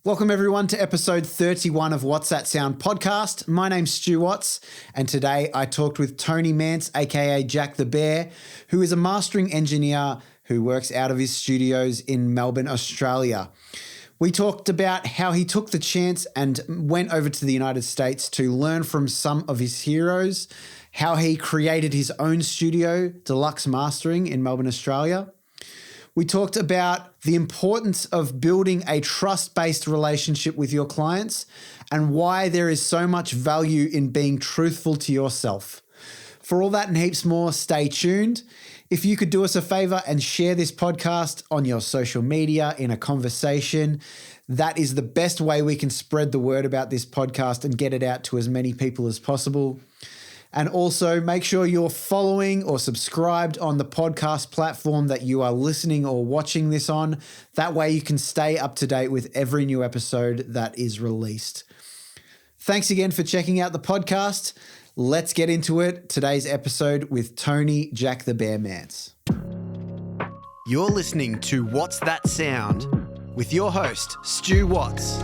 Welcome everyone to episode 31 of What's That Sound podcast. My name's Stu Watts, and today I talked with Tony Mantz, aka Jack the Bear, who is a mastering engineer who works out of his studios in Melbourne, Australia. We talked about how he took the chance and went over to the United States to learn from some of his heroes, how he created his own studio, Deluxe Mastering, in Melbourne, Australia. We talked about the importance of building a trust-based relationship with your clients and why there is so much value in being truthful to yourself. For all that and heaps more, stay tuned. If you could do us a favor and share this podcast on your social media in a conversation, that is the best way we can spread the word about this podcast and get it out to as many people as possible. And also make sure you're following or subscribed on the podcast platform that you are listening or watching this on. That way you can stay up to date with every new episode that is released. Thanks again for checking out the podcast. Let's get into it. Today's episode with Tony Jack the Bear Mantz. You're listening to What's That Sound with your host, Stu Watts.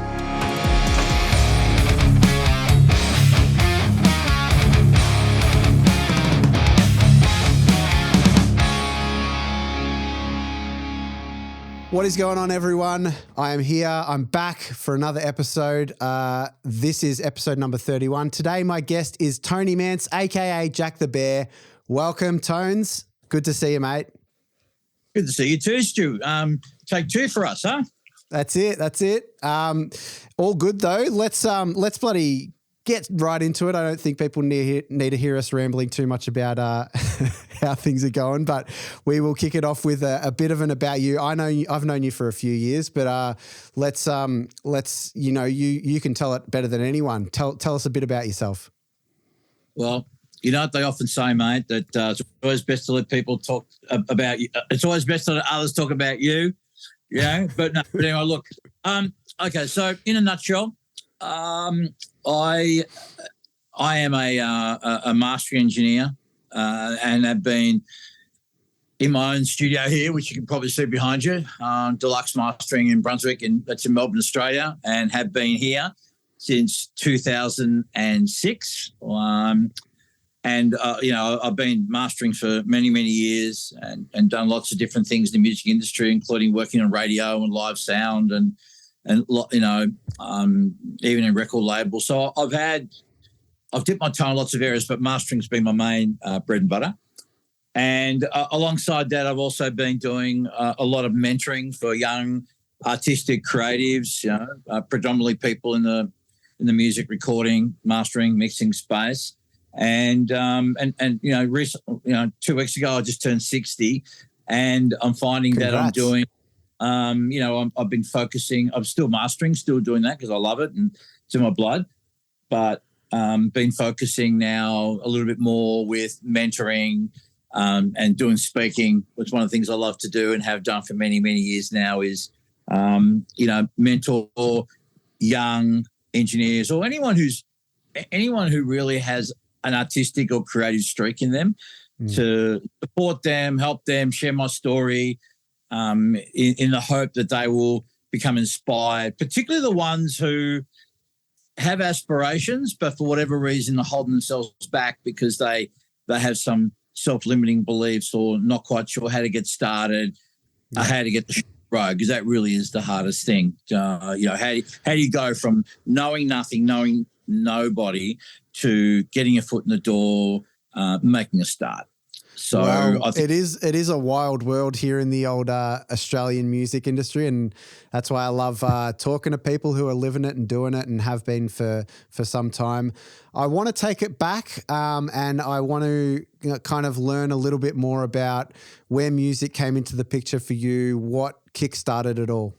What is going on, everyone? I am here. I'm back for another episode. This is episode number 31. Today, my guest is Tony Mantz, aka Jack the Bear. Welcome, Tones. Good to see you, mate. Good to see you too, Stu. Take two for us, huh? That's it. All good though. Let's bloody get right into it. I don't think people need to hear us rambling too much about how things are going, but we will kick it off with a bit of an about you. I know I've known you for a few years, but let's you can tell it better than anyone. Tell us a bit about yourself. Well, you know what they often say, mate, that it's always best to let people talk about you. It's always best to let others talk about you. Yeah, but anyway, look. Okay, so in a nutshell, I am a mastering engineer and have been in my own studio here, which you can probably see behind you, Deluxe Mastering in Brunswick, and that's in Melbourne, Australia, and have been here since 2006. I've been mastering for many, many years and done lots of different things in the music industry, including working on radio and live sound and even in record labels. So I've dipped my toe in lots of areas, but mastering's been my main bread and butter. And alongside that, I've also been doing a lot of mentoring for young artistic creatives, predominantly people in the music recording, mastering, mixing space. And recently, 2 weeks ago, I just turned 60, and I'm finding Congrats. that I'm doing. I've been focusing. I'm still mastering, still doing that because I love it and it's in my blood. But been focusing now a little bit more with mentoring and doing speaking, which one of the things I love to do and have done for many, many years now is, mentor young engineers or anyone who really has an artistic or creative streak in them, to support them, help them, share my story. In the hope that they will become inspired, particularly the ones who have aspirations, but for whatever reason are holding themselves back because they have some self-limiting beliefs or not quite sure how to get started, or how to get the road, because that really is the hardest thing. How do you go from knowing nothing, knowing nobody, to getting your foot in the door, making a start? So well, it is a wild world here in the old Australian music industry, and that's why I love talking to people who are living it and doing it and have been for some time. I want to take it back and I want to kind of learn a little bit more about where music came into the picture for you, what kickstarted it all.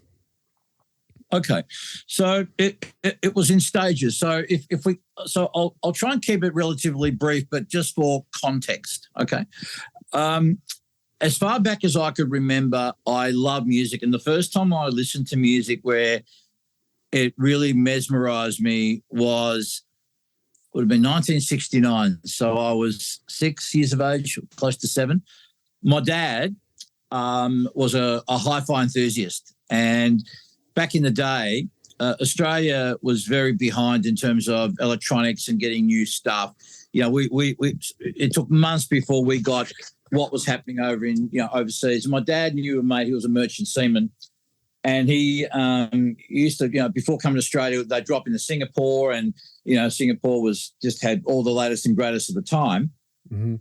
Okay, so it was in stages. So I'll try and keep it relatively brief, but just for context. Okay, as far back as I could remember, I love music, and the first time I listened to music where it really mesmerised me would have been 1969. So I was 6 years of age, close to 7. My dad was a hi-fi enthusiast, and back in the day, Australia was very behind in terms of electronics and getting new stuff. You know, it took months before we got what was happening over in, overseas. And my dad knew a mate, he was a merchant seaman, and he used to, before coming to Australia, they'd drop into Singapore, and, Singapore was just had all the latest and greatest at the time. Mm-hmm.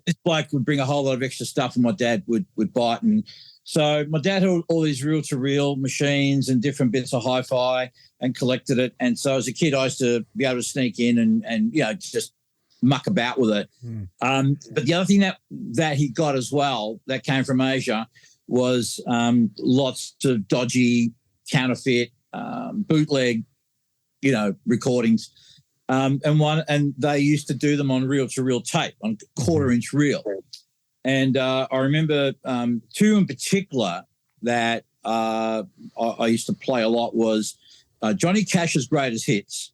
This bloke would bring a whole lot of extra stuff, and my dad would buy it. And so my dad had all these reel-to-reel machines and different bits of hi-fi and collected it. And so as a kid, I used to be able to sneak in and just muck about with it. But the other thing that he got as well that came from Asia was lots of dodgy, counterfeit, bootleg, recordings. And they used to do them on reel-to-reel tape, on quarter-inch reel. And I remember two in particular that I used to play a lot was Johnny Cash's Greatest Hits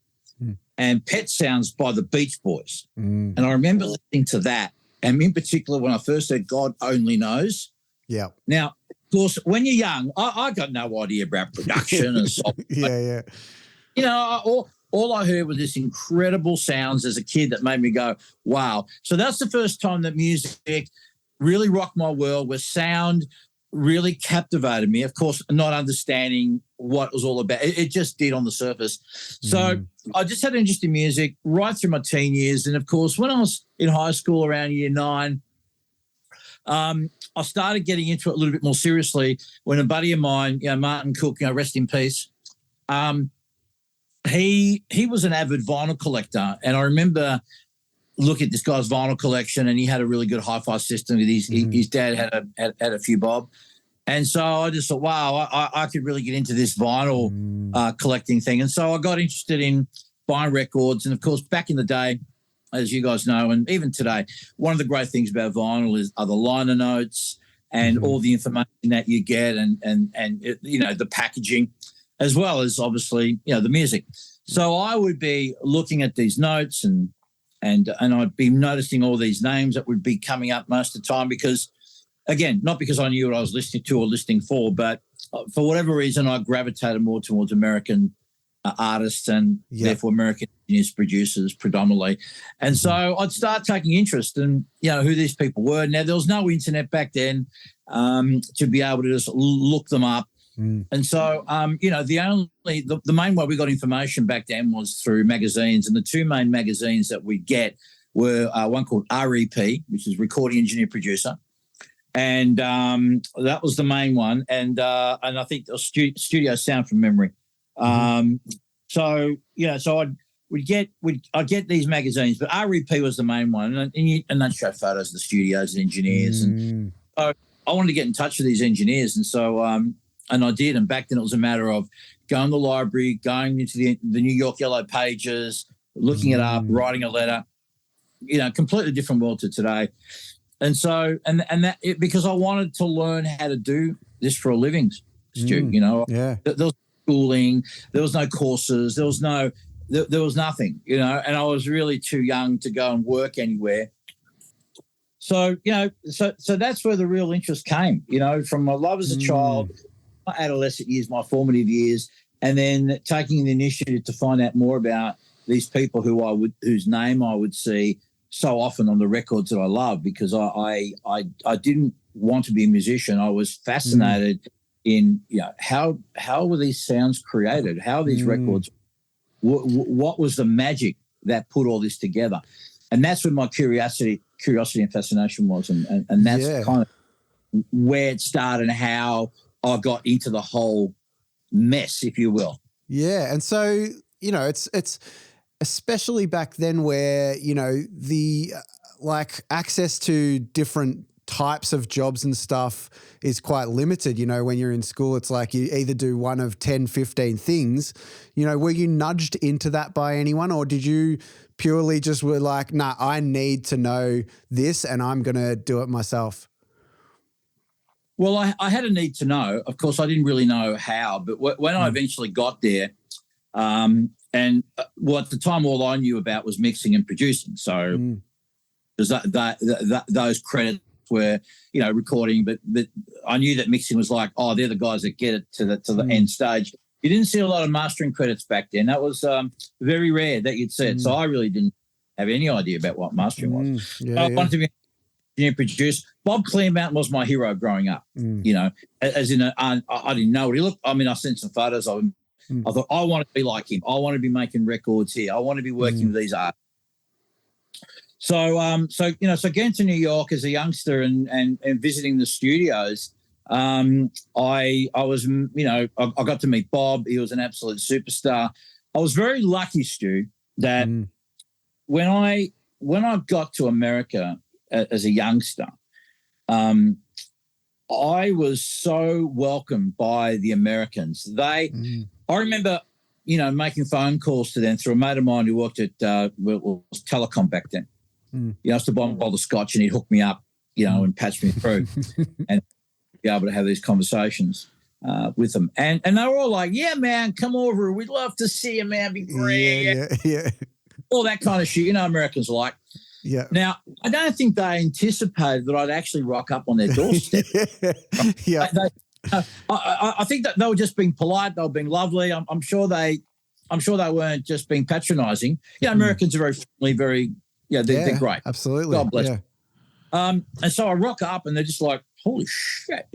and Pet Sounds by the Beach Boys. And I remember listening to that, and in particular when I first heard God Only Knows. Yeah. Now, of course, when you're young, I got no idea about production and so Yeah. All I heard was this incredible sounds as a kid that made me go, wow. So that's the first time that music really rocked my world, where sound really captivated me. Of course, not understanding what it was all about. It just did on the surface. So I just had an interest in music right through my teen years. And, of course, when I was in high school around year 9, I started getting into it a little bit more seriously when a buddy of mine, Martin Cook, rest in peace, he was an avid vinyl collector. And I remember looking at this guy's vinyl collection, and he had a really good hi-fi system. His dad had a few bob. And so I just thought, wow, I could really get into this vinyl collecting thing. And so I got interested in buying records. And, of course, back in the day, as you guys know, and even today, one of the great things about vinyl are the liner notes and all the information that you get and the packaging, as well as obviously, the music. So I would be looking at these notes and I'd be noticing all these names that would be coming up most of the time because, again, not because I knew what I was listening to or listening for, but for whatever reason, I gravitated more towards American artists and therefore American engineers, producers predominantly. And so I'd start taking interest in, who these people were. Now, there was no internet back then to be able to just look them up. And so, the main way we got information back then was through magazines. And the two main magazines that we get were one called REP, which is Recording Engineer Producer. And that was the main one. And I think the Studio Sound from memory. So I'd get these magazines, but REP was the main one. And they'd show photos of the studios and engineers. And so I wanted to get in touch with these engineers. And so, and I did. And back then it was a matter of going to the library, going into the New York Yellow Pages, looking it up, writing a letter, completely different world to today. And so, because I wanted to learn how to do this for a living, Stu, there was schooling, there was no courses, there was nothing, and I was really too young to go and work anywhere. So, so that's where the real interest came, from my love as a child, my adolescent years, my formative years, and then taking the initiative to find out more about these people whose name I would see so often on the records that I love, because I didn't want to be a musician. I was fascinated in how were these sounds created? How are these records? What was the magic that put all this together? And that's where my curiosity and fascination was, and that's kind of where it started and how I got into the whole mess, if you will. Yeah, and so it's especially back then where the access to different types of jobs and stuff is quite limited. When you're in school, it's like you either do one of 10, 15 things. Were you nudged into that by anyone, or did you purely just were like, nah, I need to know this and I'm going to do it myself? Well, I had a need to know. Of course, I didn't really know how, but when I eventually got there, at the time, all I knew about was mixing and producing. So there's those credits were, recording, but I knew that mixing was like, oh, they're the guys that get it to the end stage. You didn't see a lot of mastering credits back then. That was very rare that you'd see it. So I really didn't have any idea about what mastering was. So I wanted to be an engineer producer. Bob Clearmountain was my hero growing up. You know, as in I didn't know what he looked. I mean, I sent some photos of him. I thought I want to be like him. I want to be making records here. I want to be working with these artists. So so getting to New York as a youngster and visiting the studios. I was, I got to meet Bob. He was an absolute superstar. I was very lucky, Stu, that when I got to America as a youngster, I was so welcomed by the Americans. I remember, making phone calls to them through a mate of mine who worked at was Telecom back then. He used to buy a bottle of scotch and he'd hook me up, and patch me through. And be able to have these conversations with them. And they were all like, yeah, man, come over. We'd love to see you, man. Be great. Yeah. All that kind of shit. Americans are like. Yeah. Now, I don't think they anticipated that I'd actually rock up on their doorstep. I think that they were just being polite. They were being lovely. I'm sure they weren't just being patronizing. Americans are very friendly, very, they're great. Absolutely. God bless them. And so I rock up and they're just like, holy shit,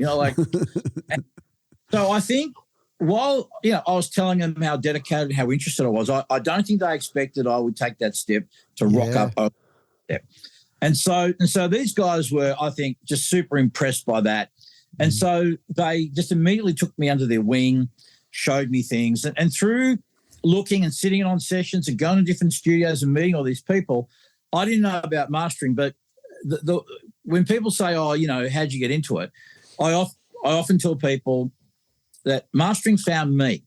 so I think while, I was telling them how dedicated, how interested I was, I don't think they expected I would take that step to rock up over that step. And so these guys were, I think, just super impressed by that. And so they just immediately took me under their wing, showed me things. And through looking and sitting on sessions and going to different studios and meeting all these people, I didn't know about mastering, but when people say, oh, how'd you get into it? I often tell people that mastering found me,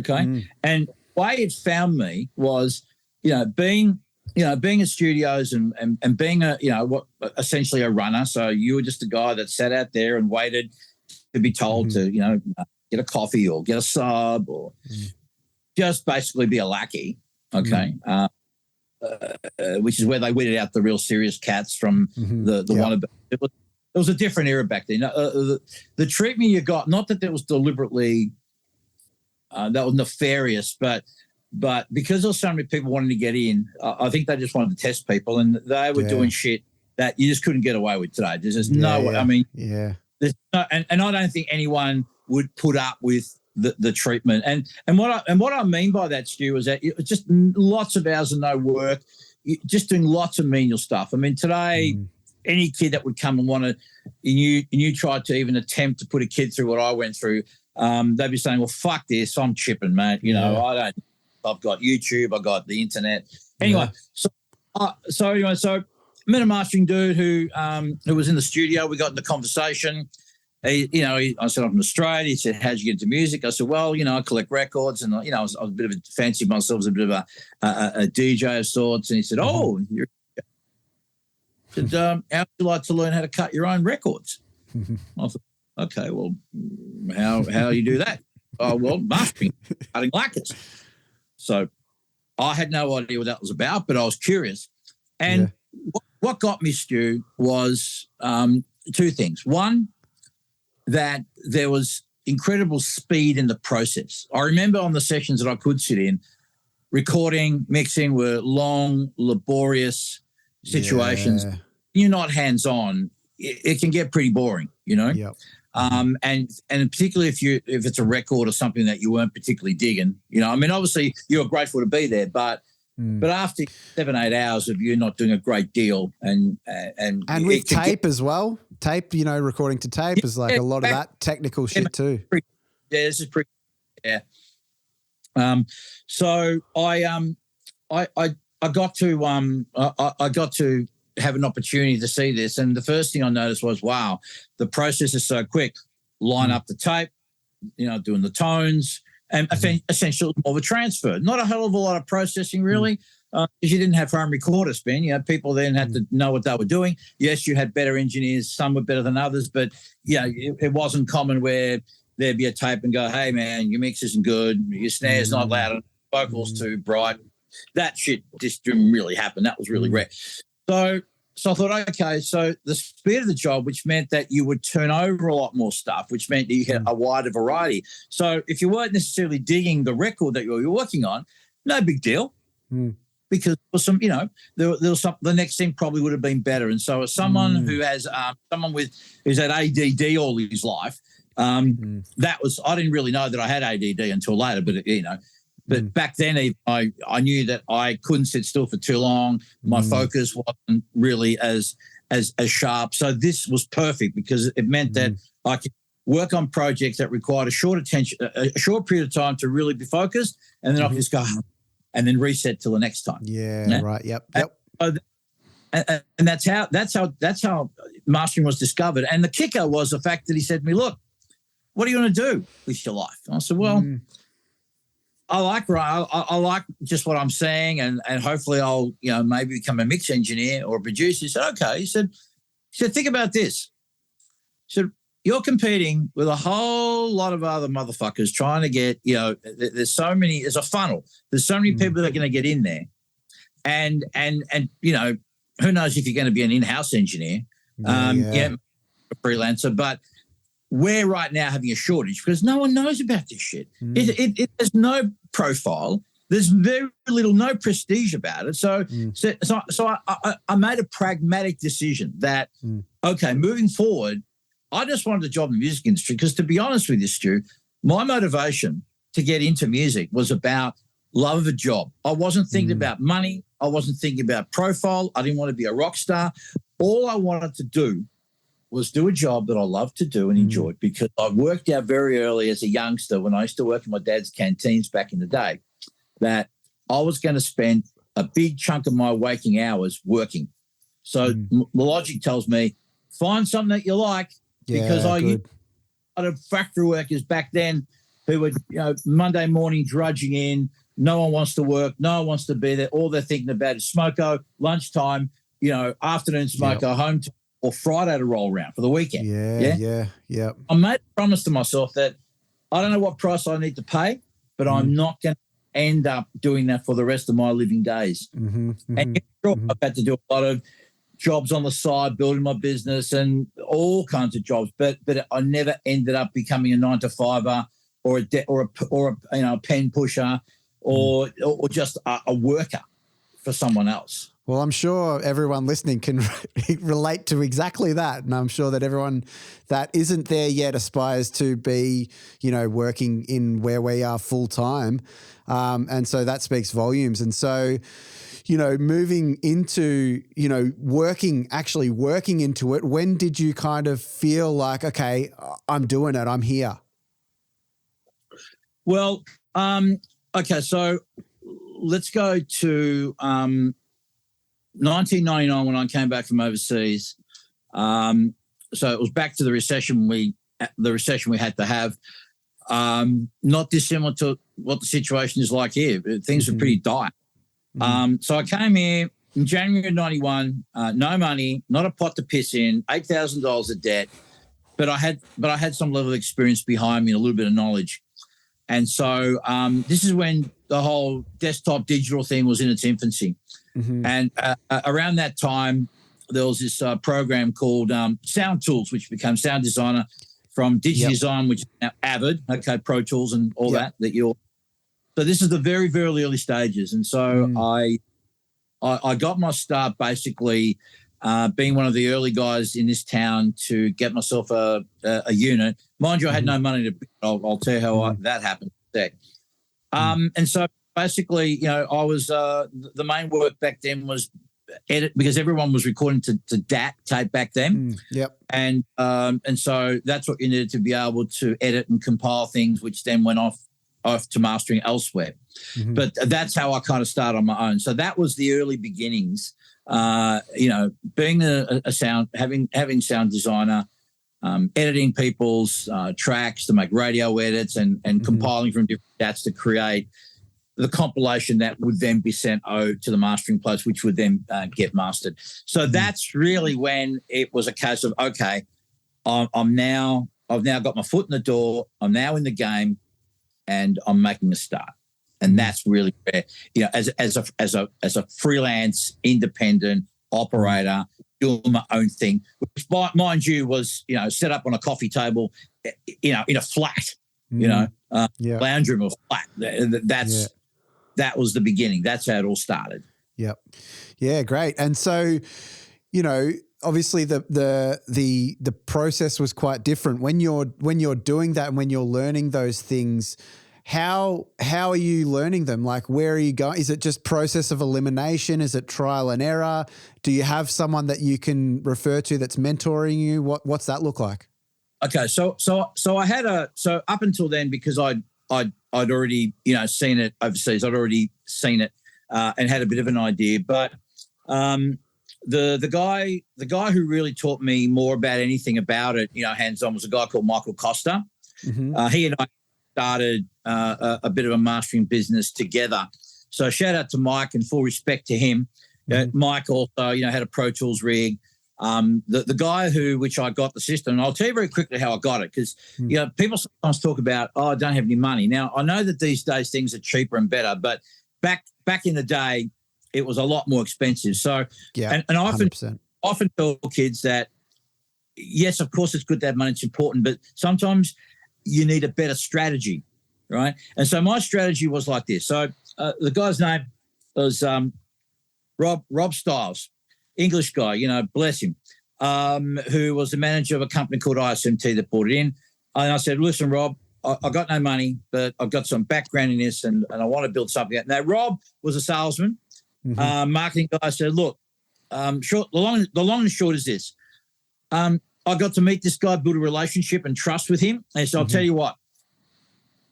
okay? And the way it found me was, being in studios and being essentially a runner. So you were just a guy that sat out there and waited to be told to, get a coffee or get a sub or just basically be a lackey, okay? Which is where they weeded out the real serious cats from the wannabe. It was a different era back then. The treatment you got, not that was deliberately, that was nefarious, but because there was so many people wanting to get in, I think they just wanted to test people, and they were doing shit that you just couldn't get away with today. There's just no way. I mean, there's no, and I don't think anyone would put up with the treatment. And what I mean by that, Stu, is that it's just lots of hours of no work, just doing lots of menial stuff. I mean, today, any kid that would come and want to, and you tried to even attempt to put a kid through what I went through, they'd be saying, well, fuck this, I'm chipping, mate. I've got YouTube, I've got the internet. Anyway, so met a mastering dude who was in the studio. We got in the conversation. I said, I'm from Australia. He said, how'd you get into music? I said, well, I collect records, and, I was a bit of a fancy myself as a bit of a DJ of sorts. And he said, oh, you're I said, how would you like to learn how to cut your own records? I thought, okay, well, how do you do that? Oh, well, mastering, cutting lacquers. So I had no idea what that was about, but I was curious. And what got me, Stu, was two things. One, that there was incredible speed in the process. I remember on the sessions that I could sit in, recording, mixing were long, laborious situations. Yeah. You're not hands-on, it can get pretty boring, Yep. And particularly if it's a record or something that you weren't particularly digging, I mean, obviously you're grateful to be there, but after 7-8 hours of you not doing a great deal and with tape as well, recording to tape is like a lot of that technical shit too. Yeah, this is pretty. Yeah. So I got to have an opportunity to see this, and the first thing I noticed was, wow, the process is so quick. Line up the tape, doing the tones, and essentially more of a transfer. Not a hell of a lot of processing, really, because you didn't have home recorders, Ben. People then had to know what they were doing. Yes, you had better engineers. Some were better than others, but it wasn't common where there'd be a tape and go, hey, man, your mix isn't good. Your snare's not loud enough. Vocals too bright. That shit just didn't really happen. That was really rare. So I thought, okay, so the speed of the job, which meant that you would turn over a lot more stuff, which meant that you had a wider variety. So if you weren't necessarily digging the record that you were working on, no big deal, because there was some, there was some. The next thing probably would have been better. And so, as someone who has who's had ADD all his life, that was, I didn't really know that I had ADD until later, but But back then, I knew that I couldn't sit still for too long. My focus wasn't really as sharp. So this was perfect because it meant that I could work on projects that required a short period of time to really be focused, and then I could just go and then reset till the next time. Yeah. Right. Yep. And that's how mastering was discovered. And the kicker was the fact that he said to me, "Look, what are you going to do with your life?" And I said, "Well." I like just what I'm saying, and hopefully I'll maybe become a mix engineer or a producer. He said, okay. He said, think about this. He said, you're competing with a whole lot of other motherfuckers trying to get, there's a funnel. There's so many people that are going to get in there, and who knows if you're going to be an in-house engineer, a freelancer, but. We're right now having a shortage because no one knows about this shit. It has no profile. There's very little, no prestige about it. So I made a pragmatic decision that, okay, moving forward, I just wanted a job in the music industry because, to be honest with you, Stu, my motivation to get into music was about love of a job. I wasn't thinking about money. I wasn't thinking about profile. I didn't want to be a rock star. All I wanted to do was do a job that I loved to do and enjoyed, because I worked out very early as a youngster when I used to work in my dad's canteens back in the day that I was going to spend a big chunk of my waking hours working. So the logic tells me find something that you like, because I used a lot of factory workers back then who were Monday morning drudging in. No one wants to work. No one wants to be there. All they're thinking about is smoko, lunchtime, afternoon smoko, home time, or Friday to roll around for the weekend. Yeah. I made a promise to myself that I don't know what price I need to pay, but I'm not going to end up doing that for the rest of my living days. And I've had to do a lot of jobs on the side, building my business and all kinds of jobs, but I never ended up becoming a 9-to-5er or a pen pusher or just a worker for someone else. Well, I'm sure everyone listening can relate to exactly that. And I'm sure that everyone that isn't there yet aspires to be, working in where we are full time. And so that speaks volumes. And so, moving into, working into it, when did you kind of feel like, okay, I'm doing it, I'm here? Well, okay, so let's go to 1999 when I came back from overseas. So it was back to the recession we had to have. Not dissimilar to what the situation is like here. Things were pretty dire. So I came here in January of 91, no money, not a pot to piss in, $8,000 of debt, but I had some level of experience behind me and a little bit of knowledge. And so this is when the whole desktop digital thing was in its infancy. And around that time, there was this program called Sound Tools, which became Sound Designer from DigiDesign, which is now Avid, Pro Tools and all that you're. So this is the very, very early stages. And so I got my start basically being one of the early guys in this town to get myself a unit. Mind you, I had no money to. I'll tell you how that happened. And so basically, I was the main work back then was edit, because everyone was recording to DAT tape back then. And so that's what you needed to be able to edit and compile things, which then went off to mastering elsewhere. But that's how I kind of started on my own. So that was the early beginnings. Being a sound, having sound designer, editing people's tracks to make radio edits and compiling from different DATs to create the compilation that would then be sent to the mastering place, which would then get mastered. So that's really when it was a case of, okay, I've now got my foot in the door. I'm now in the game, and I'm making a start. And that's really where, as a freelance independent operator, doing my own thing, which, mind you, was, set up on a coffee table, in a flat, lounge room or flat. That was the beginning. That's how it all started. Yep. Yeah, great. And so, obviously the process was quite different when you're doing that and when you're learning those things. How are you learning them? Like, where are you going? Is it just process of elimination? Is it trial and error? Do you have someone that you can refer to that's mentoring you? What's that look like? Okay, so I had up until then, because I'd already seen it overseas. I'd already seen it and had a bit of an idea. But the guy who really taught me more about anything about it, hands on, was a guy called Michael Costa. Mm-hmm. He and I started a bit of a mastering business together. So shout out to Mike, and full respect to him. Mm-hmm. Mike also, had a Pro Tools rig. The guy which I got the system, and I'll tell you very quickly how I got it, because people sometimes talk about, I don't have any money. Now, I know that these days things are cheaper and better, but back in the day, it was a lot more expensive. So, and I often tell kids that, yes, of course it's good to have money, it's important, but sometimes you need a better strategy, right? And so my strategy was like this. So the guy's name was Rob Stiles, English guy, bless him, who was the manager of a company called ISMT that brought it in. And I said, listen, Rob, I got no money, but I've got some background in this, and I want to build something out. Now, Rob was a salesman, marketing guy. I said, look, the long and short is this. I got to meet this guy, build a relationship and trust with him. And so I'll tell you what,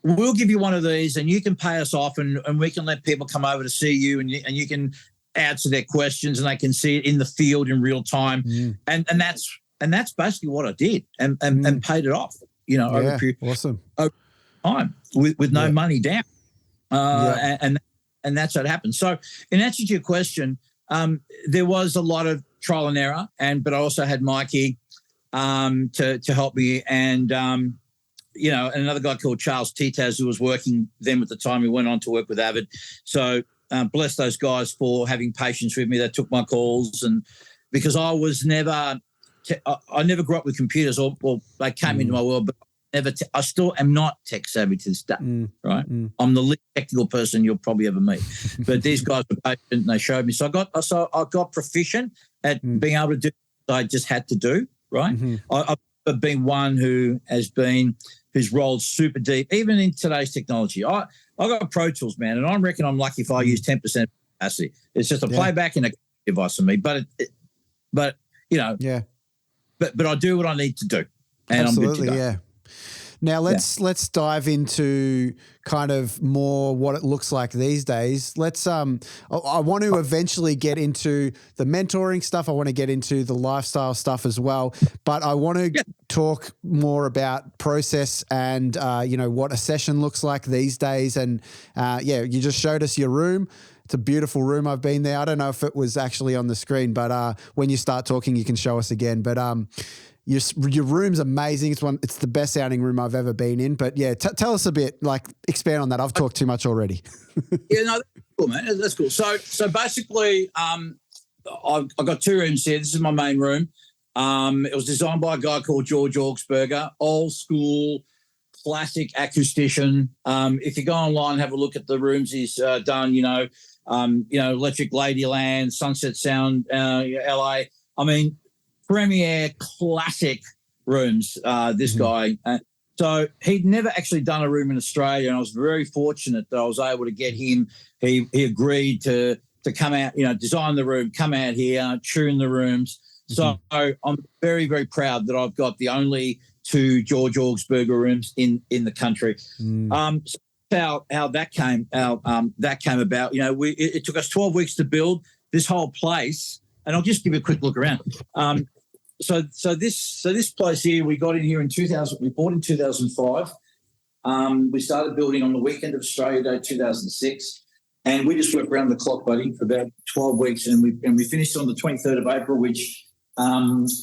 we'll give you one of these and you can pay us off, and we can let people come over to see you, and you can answer their questions, and they can see it in the field in real time. And that's basically what I did, and paid it off, over a period over time with no money down. And that's how it happened. So in answer to your question, there was a lot of trial and error, but I also had Mikey to help me, and another guy called Charles Titaz, who was working them at the time. He went on to work with Avid. So bless those guys for having patience with me. They took my calls, and because I was never I never grew up with computers, or they came into my world, but I still am not tech savvy to this day, right? I'm the least technical person you'll probably ever meet. But these guys were patient, and they showed me. So I got proficient at being able to do what I just had to do, right? I've been one who's rolled super deep, even in today's technology. I got Pro Tools, man, and I reckon I'm lucky if I use 10% capacity. It's just a playback and a device for me. But I do what I need to do, and Absolutely, I'm good to go. Yeah. Now let's dive into kind of more what it looks like these days. I want to eventually get into the mentoring stuff. I want to get into the lifestyle stuff as well, but I want to talk more about process and what a session looks like these days. And you just showed us your room. It's a beautiful room. I've been there. I don't know if it was actually on the screen, but when you start talking, you can show us again. But your room's amazing. It's the best sounding room I've ever been in. But yeah, tell us a bit, expand on that. I've talked too much already. That's cool, man. That's cool. So basically, I've got two rooms here. This is my main room. It was designed by a guy called George Augsburger, old school, classic acoustician. If you go online and have a look at the rooms he's done, Electric Ladyland, Sunset Sound, LA. I mean, premier classic rooms, this guy. So he'd never actually done a room in Australia, and I was very fortunate that I was able to get him. He agreed to come out, design the room, come out here, tune the rooms. So I'm very, very proud that I've got the only two George Augsburger rooms in the country. So how that came about, it took us 12 weeks to build this whole place, and I'll just give you a quick look around. So this place here, we got in here in 2000. We bought in 2005. We started building on the weekend of Australia Day 2006, and we just worked around the clock, buddy, for about 12 weeks, and we finished on the 23rd of April, which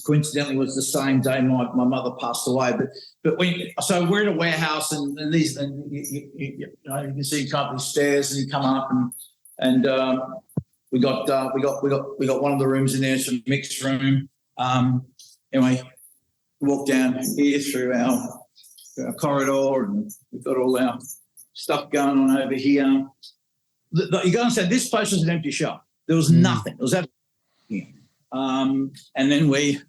coincidentally was the same day my mother passed away. But so we're in a warehouse, and you can see you come up these stairs, and you come up, and we got one of the rooms in there, some mixed room. Anyway, walk down here through our corridor, and we've got all our stuff going on over here. You go and say this place was an empty shop. There was nothing. It was everything. And then we've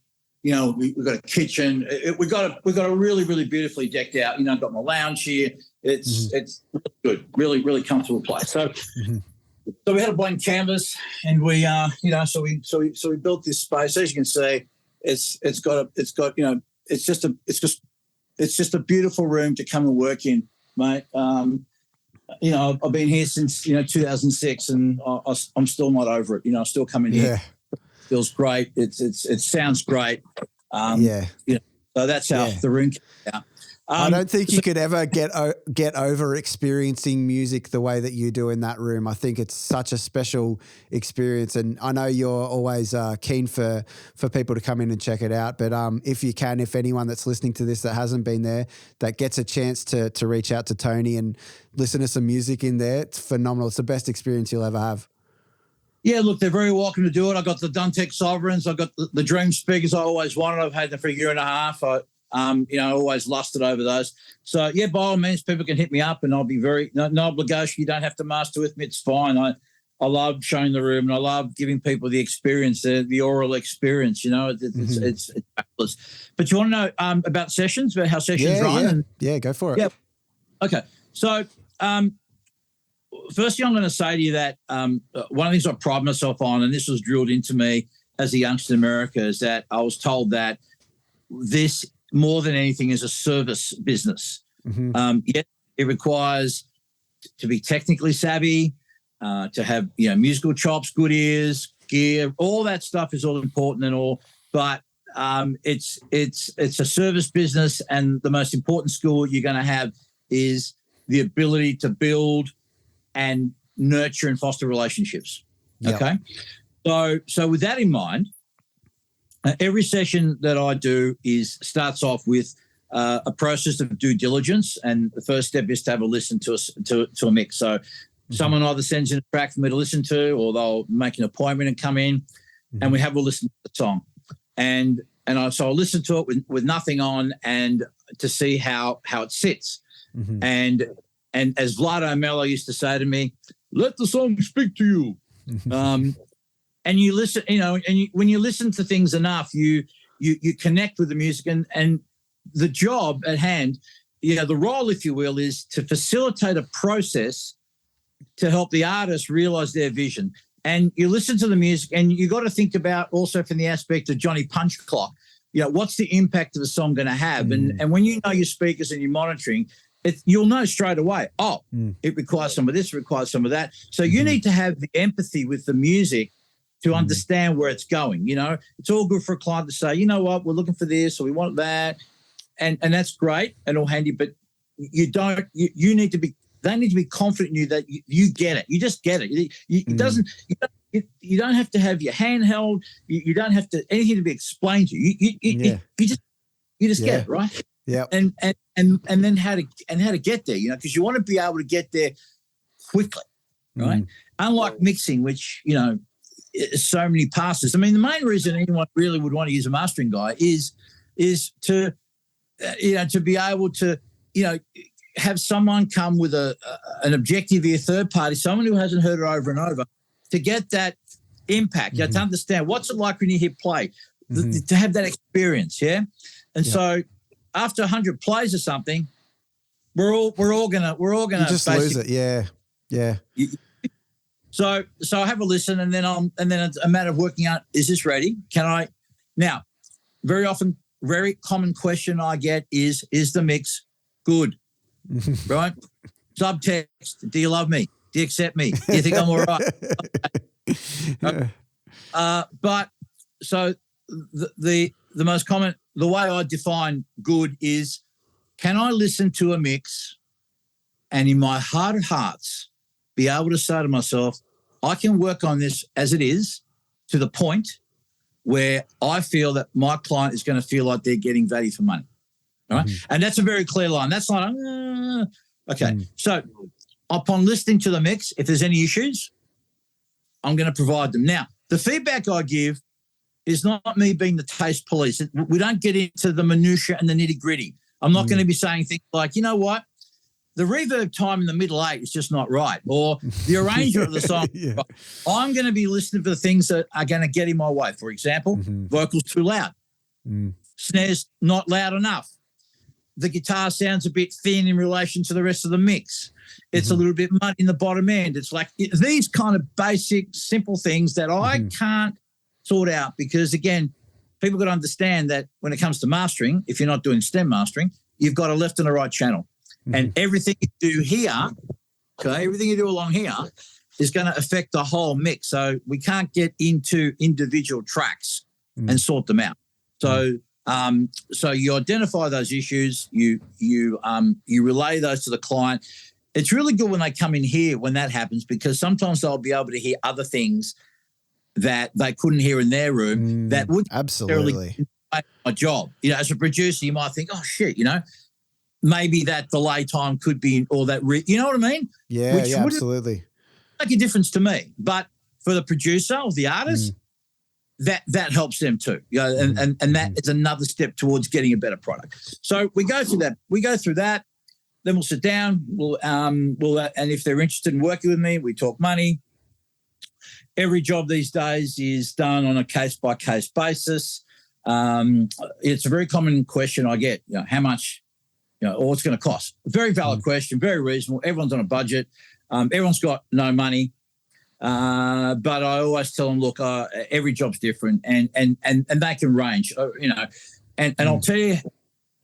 got a kitchen. We got a really, really beautifully decked out. I've got my lounge here. It's really good, really, really comfortable place. So, so we had a blank canvas, and we so we built this space. As you can see, it's just a beautiful room to come and work in, mate. I've been here since 2006, and I'm still not over it. I still come in here. Feels great. It sounds great. So that's how the room came out. I don't think you could ever get over experiencing music the way that you do in that room. I think it's such a special experience, and I know you're always keen for people to come in and check it out. But if anyone that's listening to this that hasn't been there, that gets a chance to reach out to Tony and listen to some music in there, it's phenomenal. It's the best experience you'll ever have. Yeah, look, they're very welcome to do it. I got the Duntech Sovereigns. I got the Dream speakers I always wanted. I've had them for a year and a half. I always lusted over those. So, yeah, by all means, people can hit me up, and I'll be no obligation. You don't have to master with me. It's fine. I love showing the room, and I love giving people the experience, the oral experience. It's fabulous. But you want to know about sessions, about how sessions run? Yeah, go for it. Yeah. Okay. So, first thing I'm going to say to you that one of the things I pride myself on, and this was drilled into me as a youngster in America, is that I was told that this, more than anything, is a service business. Yet it requires to be technically savvy, to have musical chops, good ears, gear, all that stuff is all important and all. But it's a service business, and the most important skill you're going to have is the ability to build and nurture and foster relationships. Yep. Okay. So with that in mind, every session that I do starts off with a process of due diligence, and the first step is to have a listen to a mix. So someone either sends in a track for me to listen to, or they'll make an appointment and come in, and we have a listen to the song, and so I listen to it with nothing on, and to see how it sits, and as Vlado Mello used to say to me, let the song speak to you. And you listen, when you listen to things enough, you connect with the music, and the job at hand, the role, if you will, is to facilitate a process to help the artist realize their vision. And you listen to the music, and you got to think about also from the aspect of Johnny Punch Clock, what's the impact of the song going to have? And when you know your speakers and you're monitoring, you'll know straight away, it requires some of this, it requires some of that. So you need to have the empathy with the music to understand where it's going. It's all good for a client to say, you know what, we're looking for this, or we want that. And that's great and all handy, but they need to be confident in you that you get it. You just get it. You don't have to have your hand held. You don't have to anything to be explained to you. You just get it, right? Yeah. And then how to get there, because you want to be able to get there quickly, right? Unlike mixing, which, so many passes. I mean, the main reason anyone really would want to use a mastering guy is to be able to, have someone come with an objective ear, third party, someone who hasn't heard it over and over, to get that impact, to understand what's it like when you hear play, to have that experience, And so after 100 plays or something, we're all gonna you just lose it, yeah. So I have a listen, and then it's a matter of working out, is this ready? Can I now? Very often, very common question I get is the mix good? Right? Subtext: do you love me? Do you accept me? Do you think I'm all right? But so the most common, the way I define good is, can I listen to a mix and in my heart of hearts be able to say to myself, I can work on this as it is to the point where I feel that my client is going to feel like they're getting value for money, right? And that's a very clear line. That's not, okay. So upon listening to the mix, if there's any issues, I'm going to provide them. Now, the feedback I give is not me being the taste police. We don't get into the minutiae and the nitty-gritty. I'm not going to be saying things like, you know what, the reverb time in the middle eight is just not right, or the arrangement of the song. Yeah. I'm going to be listening for the things that are going to get in my way. For example, vocals too loud, snares not loud enough. The guitar sounds a bit thin in relation to the rest of the mix. It's a little bit muddy in the bottom end. It's like these kind of basic, simple things that I can't sort out because, again, people got to understand that when it comes to mastering, if you're not doing stem mastering, you've got a left and a right channel. And everything you do here, everything you do along here is going to affect the whole mix. So we can't get into individual tracks and sort them out. So so you identify those issues, you relay those to the client. It's really good when they come in here when that happens because sometimes they'll be able to hear other things that they couldn't hear in their room that would absolutely make my job. You know, as a producer, you might think, oh, shit, you know, maybe that delay time could be, or that, you know what I mean? Yeah, absolutely. Make a difference to me. But for the producer or the artist, that helps them too. You know, and that is another step towards getting a better product. So we go through that. Then we'll sit down. And if they're interested in working with me, we talk money. Every job these days is done on a case-by-case basis. It's a very common question I get, you know, how much, you know, or what's going to cost. Very valid question, very reasonable. Everyone's on a budget. Everyone's got no money. But I always tell them, look, every job's different and they can range, you know. And I'll tell you,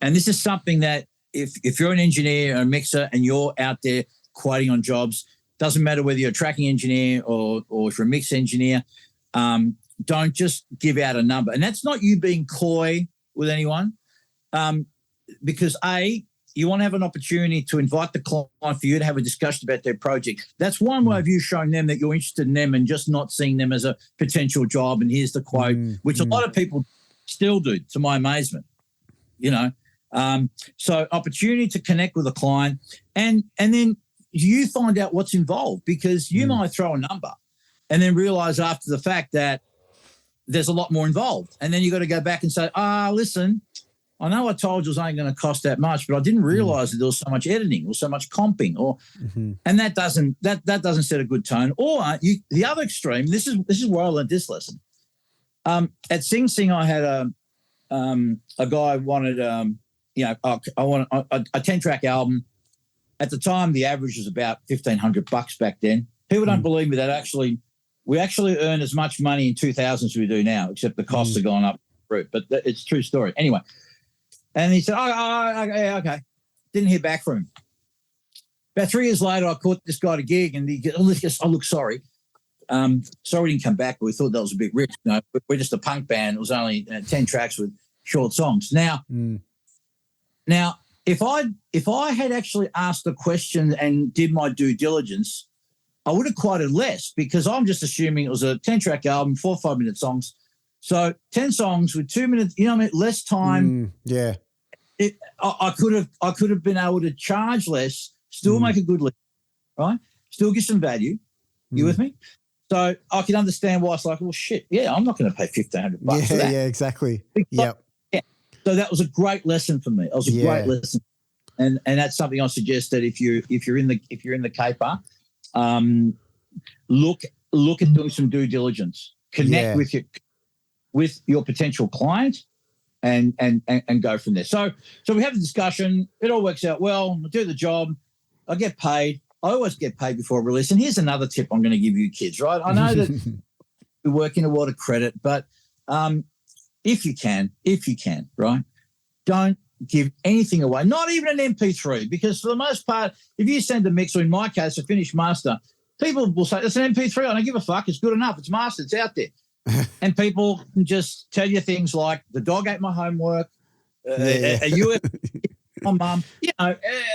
and this is something that if you're an engineer or a mixer and you're out there quoting on jobs, doesn't matter whether you're a tracking engineer or if you're a mix engineer, don't just give out a number. And that's not you being coy with anyone, because you want to have an opportunity to invite the client for you to have a discussion about their project. That's one way of you showing them that you're interested in them and just not seeing them as a potential job. And here's the quote, which a lot of people still do, to my amazement, you know. So opportunity to connect with a client and then you find out what's involved because you might throw a number and then realize after the fact that there's a lot more involved. And then you got to go back and say, listen, I know I told you it was only going to cost that much, but I didn't realize that there was so much editing or so much comping and that doesn't set a good tone. Or the other extreme, this is where I learned this lesson. At Sing Sing, I had a guy wanted, I want a 10-track album. At the time, the average was about $1,500 back then. People don't believe me that we actually earn as much money in 2000 as we do now, except the costs have gone up. But it's a true story. Anyway, and he said, okay. Didn't hear back from him. About 3 years later, I caught this guy at a gig, and he goes, look, sorry. Sorry we didn't come back, but we thought that was a bit rich. You know, we're just a punk band. It was only 10 tracks with short songs. Now, if I had actually asked the question and did my due diligence, I would have quoted less because I'm just assuming it was a 10-track album, 4 or 5 minute songs. So 10 songs with 2 minutes, you know what I mean, less time. I could have been able to charge less, still make a good living, right? Still get some value. You with me? So I can understand why it's like, well, shit, yeah, I'm not going to pay $1,500 for that. Yeah, exactly. Yeah. So that was a great lesson for me. It was a great lesson. And that's something I suggest that if you're in the caper, look at doing some due diligence. Connect with your potential client and go from there. So we have the discussion. It all works out well. I do the job. I get paid. I always get paid before I release. And here's another tip I'm going to give you kids, right? I know that we work in a world of credit, but if you can, right, don't give anything away, not even an MP3, because for the most part, if you send a mix, or in my case, a finished master, people will say, it's an MP3. I don't give a fuck. It's good enough. It's mastered. It's out there. And people can just tell you things like the dog ate my homework, my mum,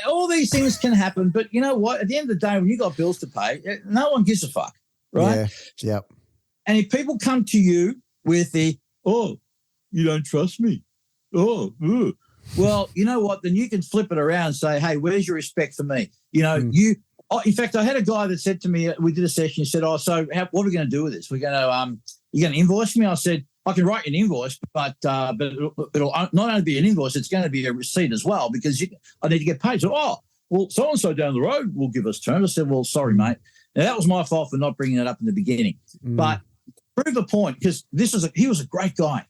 all these things can happen. But you know what? At the end of the day, when you got bills to pay, no one gives a fuck, right? Yeah. Yep. And if people come to you with the, oh, you don't trust me. Oh, well, you know what? Then you can flip it around and say, hey, where's your respect for me? You know, In fact, I had a guy that said to me, we did a session. He said, so what are we going to do with this? We're going to, you're going to invoice me? I said, I can write you an invoice, but it'll not only be an invoice, it's going to be a receipt as well because I need to get paid. So, well, so-and-so down the road will give us terms. I said, well, sorry, mate. Now, that was my fault for not bringing it up in the beginning. But prove the point, because he was a great guy.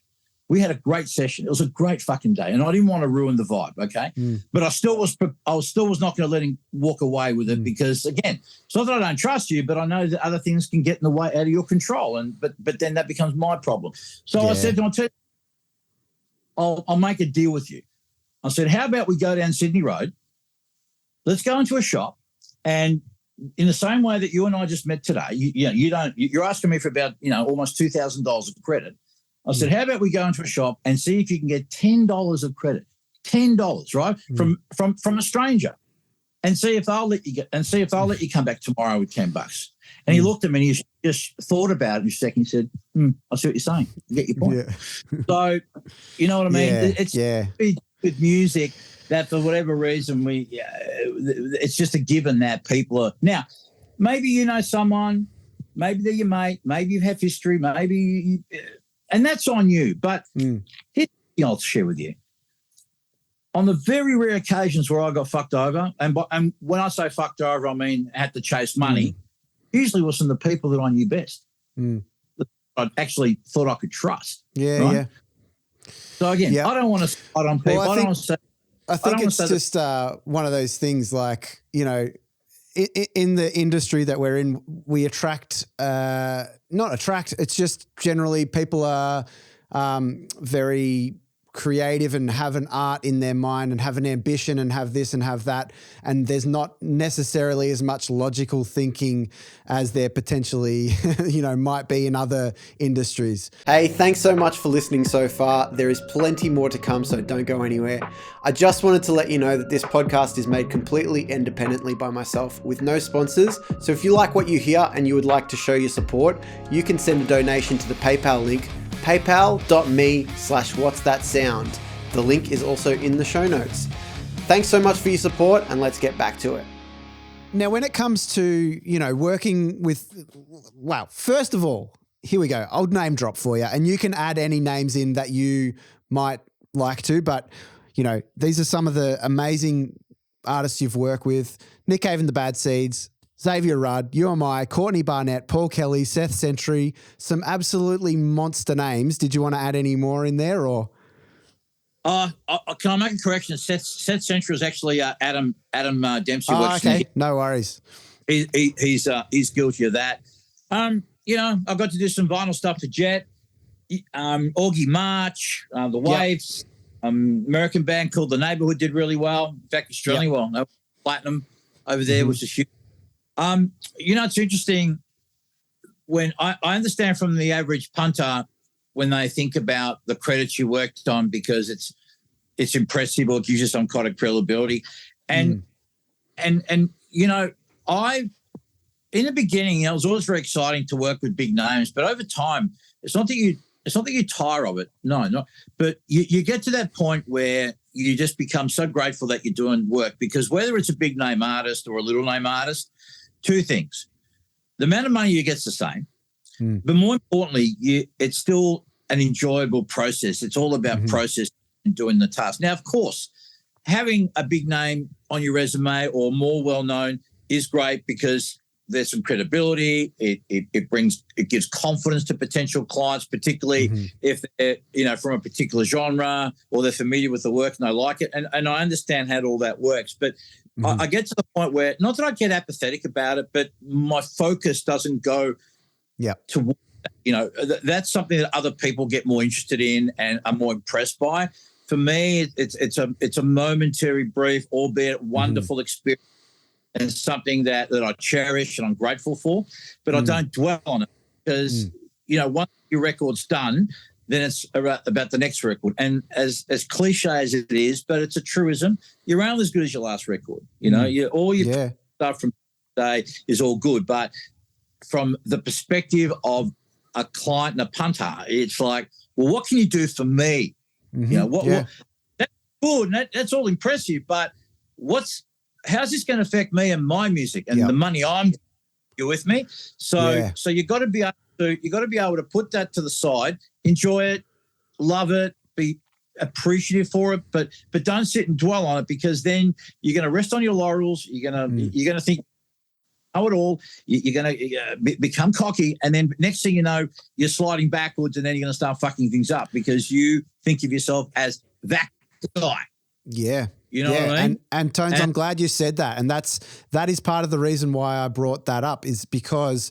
We had a great session. It was a great fucking day, and I didn't want to ruin the vibe, okay? But I still was not going to let him walk away with it because, again, it's not that I don't trust you, but I know that other things can get in the way out of your control, but then that becomes my problem. So I said to him, I'll make a deal with you. I said, how about we go down Sydney Road? Let's go into a shop, and in the same way that you and I just met today, you're asking me for about almost $2,000 of credit. I said, how about we go into a shop and see if you can get $10 of credit, $10, right, from a stranger, and see if they'll let you come back tomorrow with $10. And he looked at me and he just thought about it in a second. He said, I see what you're saying. I get your point. Yeah. So, you know what I mean? It's with music that for whatever reason it's just a given that people are now. Maybe you know someone, maybe they're your mate, maybe you have history, and that's on you. But here's the thing I'll share with you. On the very rare occasions where I got fucked over, and when I say fucked over, I mean had to chase money, usually was from the people that I knew best. That I actually thought I could trust. Yeah, right? So, again, I don't want to spot on people. I think it's just one of those things like, in the industry that we're in, we attract, it's just generally people are very creative and have an art in their mind and have an ambition and have this and have that. And there's not necessarily as much logical thinking as there potentially, might be in other industries. Hey, thanks so much for listening so far. There is plenty more to come, so don't go anywhere. I just wanted to let you know that this podcast is made completely independently by myself with no sponsors. So if you like what you hear and you would like to show your support, you can send a donation to the PayPal link, paypal.me/whatsthatsound. The link is also in the show notes. Thanks so much for your support, and let's get back to it. Now, when it comes to, working with, first of all, here we go. I'll name drop for you, and you can add any names in that you might like to, but, these are some of the amazing artists you've worked with. Nick Cave and the Bad Seeds, Xavier Rudd, UMI, Courtney Barnett, Paul Kelly, Seth Sentry, some absolutely monster names. Did you want to add any more in there, or? Can I make a correction? Seth Sentry was actually Adam Dempsey. Okay, no worries. He's guilty of that. I got to do some vinyl stuff for Jet, Augie March, The Waves, American band called The Neighborhood did really well. In fact, Australian well, platinum over there, which is huge. It's interesting when I understand from the average punter when they think about the credits you worked on because it's impressive or it gives you some kind of credibility. And in the beginning, it was always very exciting to work with big names, but over time, it's not that you tire of it. No. But you get to that point where you just become so grateful that you're doing work because whether it's a big name artist or a little name artist, two things. The amount of money you get's the same, but more importantly, it's still an enjoyable process. It's all about process and doing the task. Now, of course, having a big name on your resume or more well-known is great because there's some credibility. It gives confidence to potential clients, particularly if they're, from a particular genre or they're familiar with the work and they like it. And I understand how all that works, but I get to the point where, not that I get apathetic about it, but my focus doesn't go to, that's something that other people get more interested in and are more impressed by. For me, it's a momentary, brief, albeit wonderful experience and something that I cherish and I'm grateful for, but I don't dwell on it because, once your record's done, then it's about the next record. And as cliche as it is, but it's a truism, you're only as good as your last record. All your stuff from today is all good. But from the perspective of a client and a punter, it's like, well, what can you do for me? What that's good and that's all impressive, but what's how's this going to affect me and my music and the money I'm you with me? So you got to be able to put that to the side, enjoy it, love it, be appreciative for it, but don't sit and dwell on it, because then you're going to rest on your laurels. You're going to think, know it all. You're going to become cocky, and then next thing you know, you're sliding backwards, and then you're going to start fucking things up because you think of yourself as that guy. Yeah. You know what I mean? And Tones, I'm glad you said that. And that is part of the reason why I brought that up, is because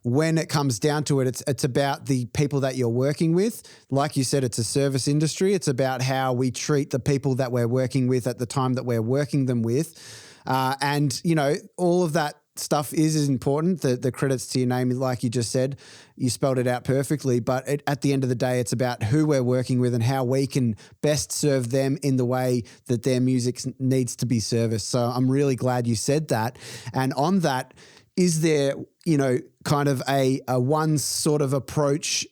when it comes down to it, it's about the people that you're working with. Like you said, it's a service industry. It's about how we treat the people that we're working with at the time that we're working them with. And, you know, all of that stuff is important. The credits to your name, like you just said, you spelled it out perfectly. But at the end of the day, it's about who we're working with and how we can best serve them in the way that their music needs to be serviced. So I'm really glad you said that. And on that, is there, you know, kind of a one sort of approach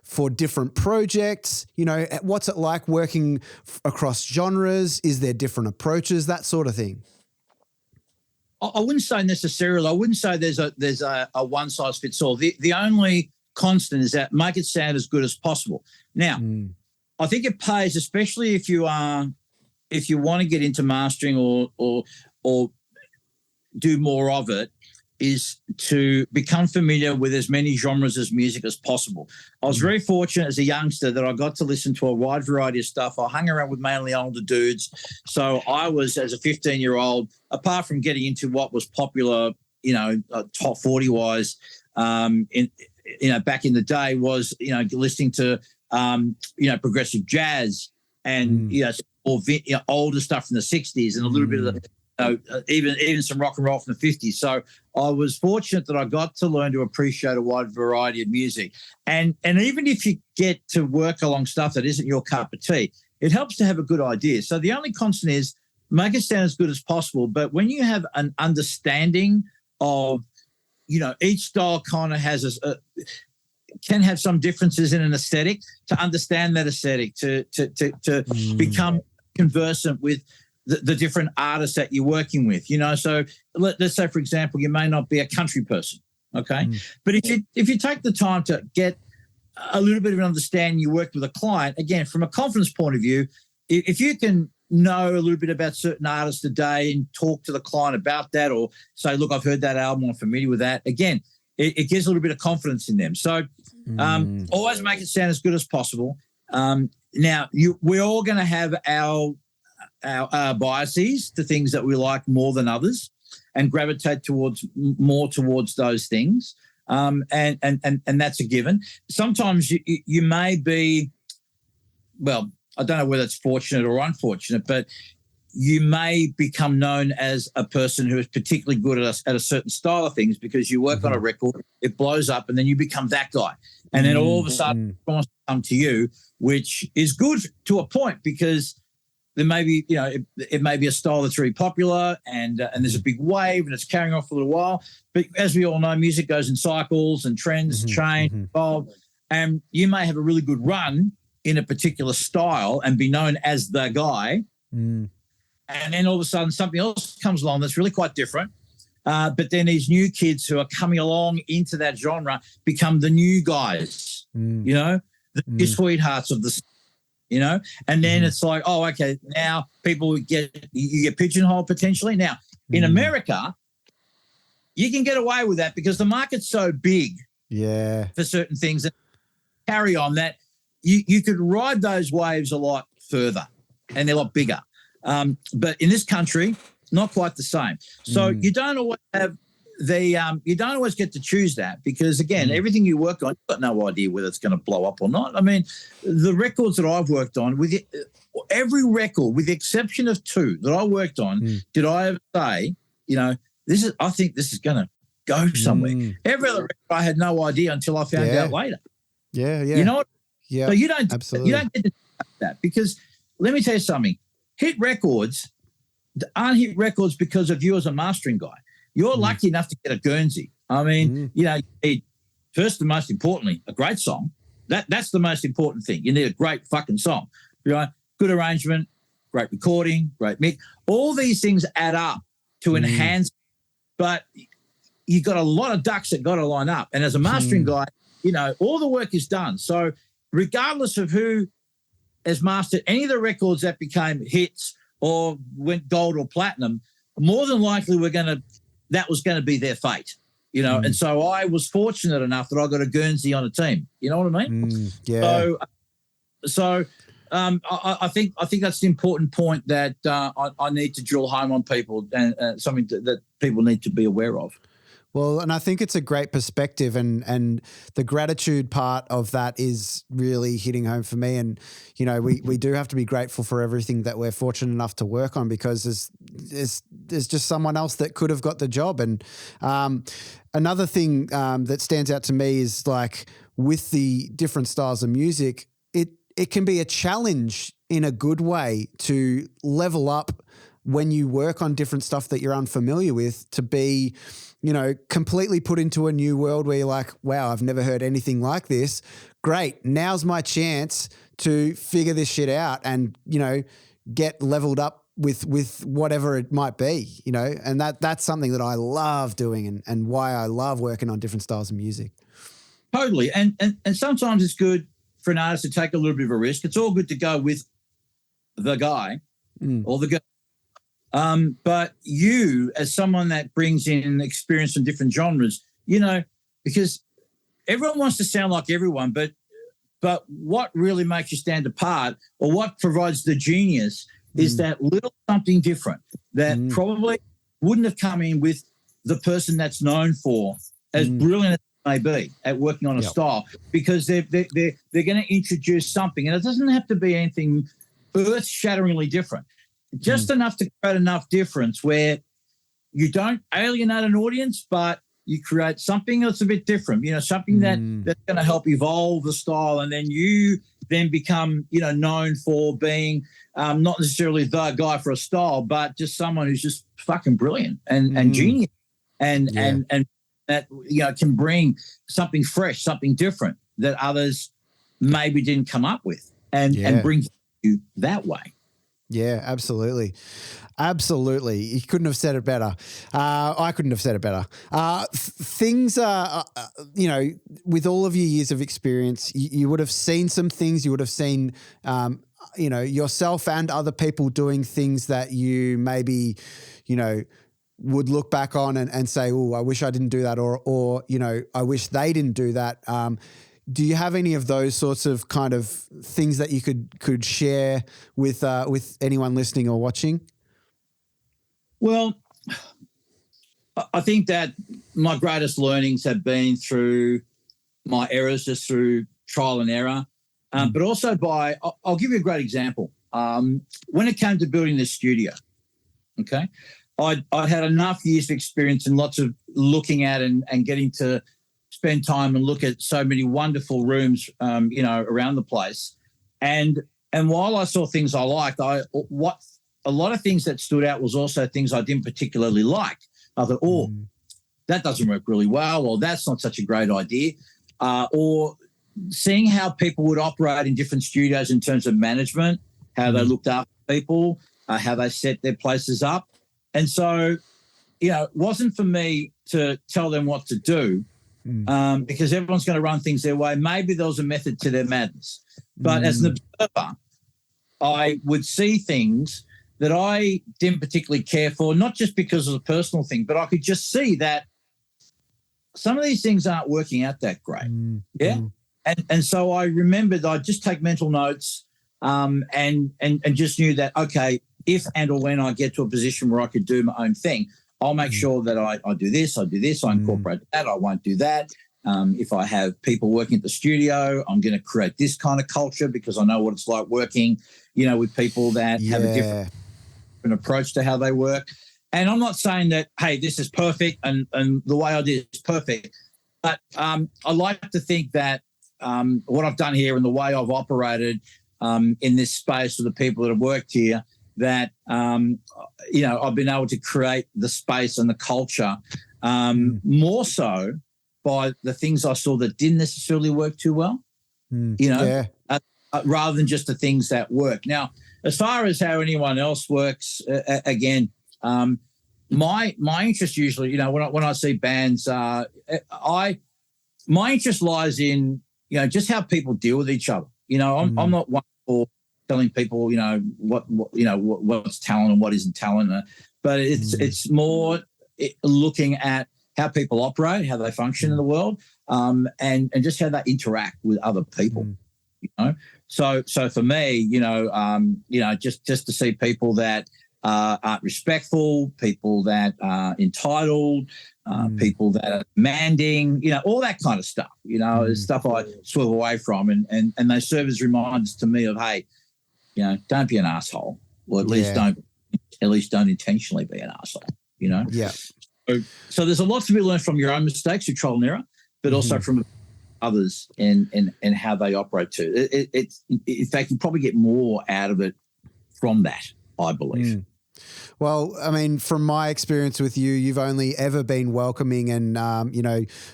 for different projects? You know, what's it like working across genres? Is there different approaches, that sort of thing? I wouldn't say necessarily. I wouldn't say there's a one size fits all. The only constant is that make it sound as good as possible. Now, I think it pays, especially if you want to get into mastering or do more of it, is to become familiar with as many genres as music as possible. I was very fortunate as a youngster that I got to listen to a wide variety of stuff. I hung around with mainly older dudes. So I was, as a 15-year-old, apart from getting into what was popular, you know, top 40-wise, back in the day, was, you know, listening to, progressive jazz and, older stuff from the 60s and a little bit of the, even some rock and roll from the 50s. So I was fortunate that I got to learn to appreciate a wide variety of music. And even if you get to work along stuff that isn't your cup of tea, it helps to have a good idea. So the only constant is make it sound as good as possible. But when you have an understanding of, you know, each style kind of has can have some differences in an aesthetic, to understand that aesthetic, to become conversant with the different artists that you're working with, you know. So let's say, for example, you may not be a country person, okay? But if you take the time to get a little bit of an understanding, you work with a client, again, from a confidence point of view, if you can know a little bit about certain artists today and talk to the client about that, or say, look, I've heard that album, I'm familiar with that, again, it gives a little bit of confidence in them. So always make it sound as good as possible. Now, we're all going to have our biases to things that we like more than others, and gravitate towards those things, and that's a given. Sometimes you may be, well, I don't know whether it's fortunate or unfortunate, but you may become known as a person who is particularly good at a certain style of things because you work on a record, it blows up, and then you become that guy. And then all of a sudden, it wants to come to you, which is good to a point, because there may be, you know, it may be a style that's really popular and there's a big wave and it's carrying off for a little while. But as we all know, music goes in cycles and trends change, evolve, and you may have a really good run in a particular style and be known as the guy. And then all of a sudden something else comes along that's really quite different. But then these new kids who are coming along into that genre become the new guys, you know, the new sweethearts of the, you know, and then it's like, oh, okay, now you get pigeonholed potentially. Now, in America, you can get away with that because the market's so big for certain things and carry on that you could ride those waves a lot further and they're a lot bigger. But in this country, not quite the same. So you don't always have you don't always get to choose that, because again, everything you work on, you've got no idea whether it's going to blow up or not. I mean, the records that I've worked on, with every record, with the exception of 2 that I worked on, did I ever say, you know, I think this is going to go somewhere. Every other record I had no idea until I found out later. Yeah. You know what? Yeah. So you don't get to do that, because let me tell you something. Hit records aren't hit records because of you as a mastering guy. You're lucky enough to get a Guernsey. I mean, you know, you need, first and most importantly, a great song. That's the most important thing. You need a great fucking song. You know, good arrangement, great recording, great mix. All these things add up to enhance, but you've got a lot of ducks that got to line up. And as a mastering guy, all the work is done. So regardless of who has mastered any of the records that became hits or went gold or platinum, more than likely that was going to be their fate, And so I was fortunate enough that I got a Guernsey on a team. You know what I mean? Yeah. So I think that's an important point that I need to drill home on people, and something that people need to be aware of. Well, and I think it's a great perspective, and the gratitude part of that is really hitting home for me. And, we do have to be grateful for everything that we're fortunate enough to work on, because there's just someone else that could have got the job. And another thing that stands out to me is, like, with the different styles of music, it can be a challenge in a good way to level up when you work on different stuff that you're unfamiliar with, to be, completely put into a new world where you're like, wow, I've never heard anything like this. Great. Now's my chance to figure this shit out and, get leveled up with whatever it might be, and that's something that I love doing and why I love working on different styles of music. Totally. And sometimes it's good for an artist to take a little bit of a risk. It's all good to go with the guy or the girl. But you, as someone that brings in experience from different genres, because everyone wants to sound like everyone, but what really makes you stand apart, or what provides the genius, is that little something different that probably wouldn't have come in with the person that's known for as brilliant as may be at working on a style, because they're going to introduce something, and it doesn't have to be anything earth-shatteringly different, just enough to create enough difference where you don't alienate an audience, but you create something that's a bit different, something that's going to help evolve the style, and then you become, known for being not necessarily the guy for a style, but just someone who's just fucking brilliant and genius, and that can bring something fresh, something different that others maybe didn't come up with, and bring you that way. Yeah, absolutely. Absolutely. You couldn't have said it better. I couldn't have said it better. Things are, with all of your years of experience, you would have seen some things. You would have seen, yourself and other people doing things that you maybe, would look back on and say, oh, I wish I didn't do that, or I wish they didn't do that. Do you have any of those sorts of kind of things that you could share with anyone listening or watching? Well, I think that my greatest learnings have been through my errors, just through trial and error, but also I'll give you a great example. When it came to building this studio, okay, I'd had enough years of experience and lots of looking at and getting to spend time and look at so many wonderful rooms, around the place. And while I saw things I liked, a lot of things that stood out was also things I didn't particularly like. I thought, that doesn't work really well, or that's not such a great idea. Or seeing how people would operate in different studios in terms of management, how they looked after people, how they set their places up. And so, it wasn't for me to tell them what to do, because everyone's going to run things their way. Maybe there was a method to their madness. But as an observer, I would see things that I didn't particularly care for, not just because of a personal thing, but I could just see that some of these things aren't working out that great. And so I remembered I'd just take mental notes, and just knew that, okay, if and or when I get to a position where I could do my own thing, I'll make sure that I do this, I incorporate that, I won't do that. If I have people working at the studio, I'm going to create this kind of culture because I know what it's like working, with people that have a different approach to how they work. And I'm not saying that, hey, this is perfect and the way I did it is perfect. But I like to think that what I've done here and the way I've operated in this space for the people that have worked here, that, I've been able to create the space and the culture more so by the things I saw that didn't necessarily work too well, rather than just the things that work. Now, as far as how anyone else works, again, my interest usually, when I see bands, my interest lies in, just how people deal with each other. I'm not one for telling people, what's talent and what isn't talent, but it's more looking at how people operate, how they function in the world, and just how they interact with other people. So for me, just to see people that aren't respectful, people that are entitled, people that are demanding, all that kind of stuff, is stuff I swerve away from, and they serve as reminders to me of, hey, don't be an asshole, or at least don't intentionally be an asshole, Yeah. So there's a lot to be learned from your own mistakes, your trial and error, but also from others and how they operate too. It's in fact, you probably get more out of it from that, I believe. Well, I mean, from my experience with you, you've only ever been welcoming and,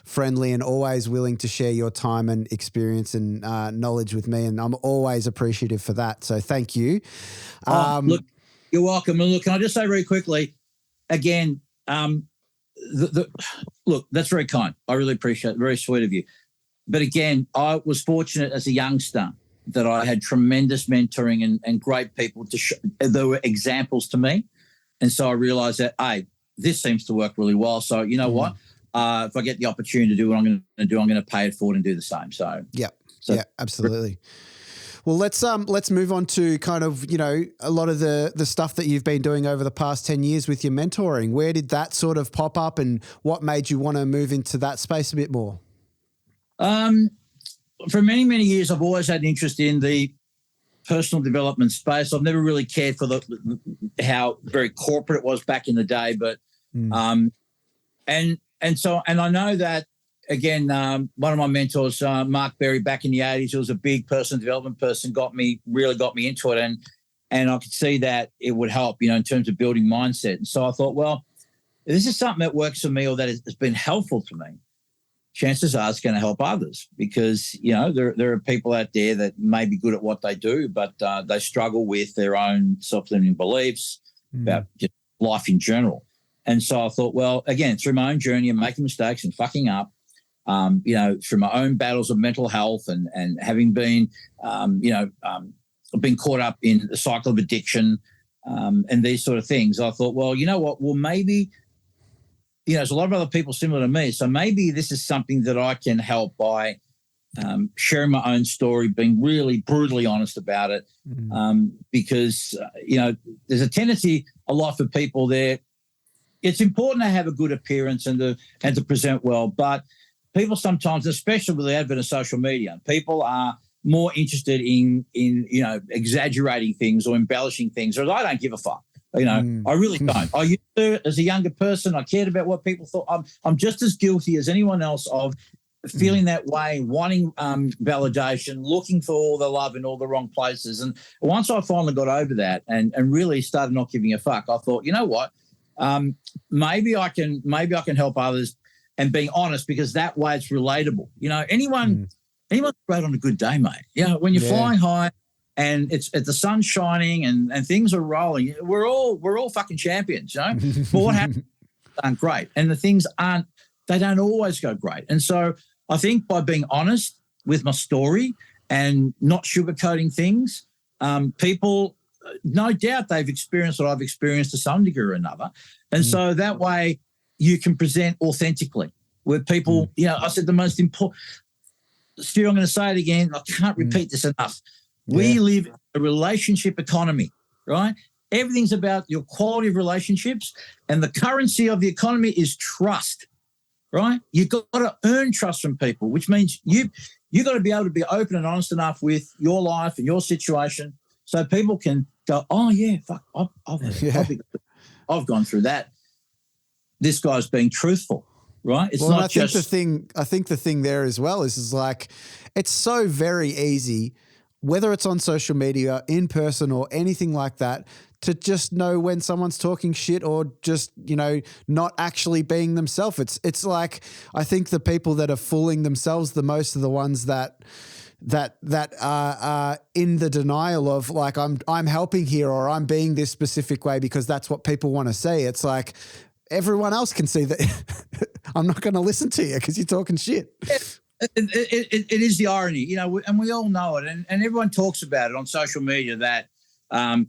friendly and always willing to share your time and experience and knowledge with me. And I'm always appreciative for that. So thank you. Look, you're welcome. And look, can I just say very quickly, again, look, that's very kind. I really appreciate it. Very sweet of you. But again, I was fortunate as a youngster that I had tremendous mentoring and great people there were examples to me. And so I realized that, hey, this seems to work really well. So you know what? If I get the opportunity to do what I'm going to do, I'm going to pay it forward and do the same. So yeah, absolutely. Well, let's move on to kind of, a lot of the stuff that you've been doing over the past 10 years with your mentoring. Where did that sort of pop up and what made you want to move into that space a bit more? For many, many years, I've always had an interest in the personal development space. I've never really cared for how very corporate it was back in the day, but and I know that, again, one of my mentors, Mark Berry, back in the 80s, who was a big personal development person, really got me into it, and I could see that it would help, in terms of building mindset. And so I thought, well, if this is something that works for me or that has been helpful to me, chances are it's going to help others, because, there are people out there that may be good at what they do, but they struggle with their own self-limiting beliefs about just life in general. And so I thought, well, again, through my own journey and making mistakes and fucking up, through my own battles of mental health and having been, been caught up in the cycle of addiction and these sort of things, I thought, well, you know what? Well, maybe, there's a lot of other people similar to me, so maybe this is something that I can help by sharing my own story, being really brutally honest about it, because, there's a tendency a lot for people there. It's important to have a good appearance and to present well, but people sometimes, especially with the advent of social media, people are more interested in exaggerating things or embellishing things, or I don't give a fuck. I really don't. I used to, as a younger person, I cared about what people thought. I'm just as guilty as anyone else of feeling that way, wanting validation, looking for all the love in all the wrong places. And once I finally got over that and really started not giving a fuck, I thought, you know what? Maybe I can help others and being honest, because that way it's relatable. Anyone's great on a good day, mate. When you're flying high and it's the sun's shining and things are rolling, we're all fucking champions, But what happens aren't great, and the things they don't always go great. And so I think by being honest with my story and not sugarcoating things, people, no doubt they've experienced what I've experienced to some degree or another. And so that way you can present authentically, where people, I said the most important, Stu, I'm going to say it again, I can't repeat this enough. We live a relationship economy, right? Everything's about your quality of relationships, and the currency of the economy is trust, right? You've got to earn trust from people, which means you've got to be able to be open and honest enough with your life and your situation so people can go, oh, yeah, fuck, I've gone through that. This guy's being truthful, right? It's not just... I think the thing there as well is like, it's so very easy, whether it's on social media, in person, or anything like that, to just know when someone's talking shit or just, not actually being themselves. It's like, I think the people that are fooling themselves the most are the ones that, that are in the denial of like I'm helping here or I'm being this specific way because that's what people want to see. It's like everyone else can see that I'm not going to listen to you because you're talking shit. It is the irony, you know, and we all know it, and everyone talks about it on social media that,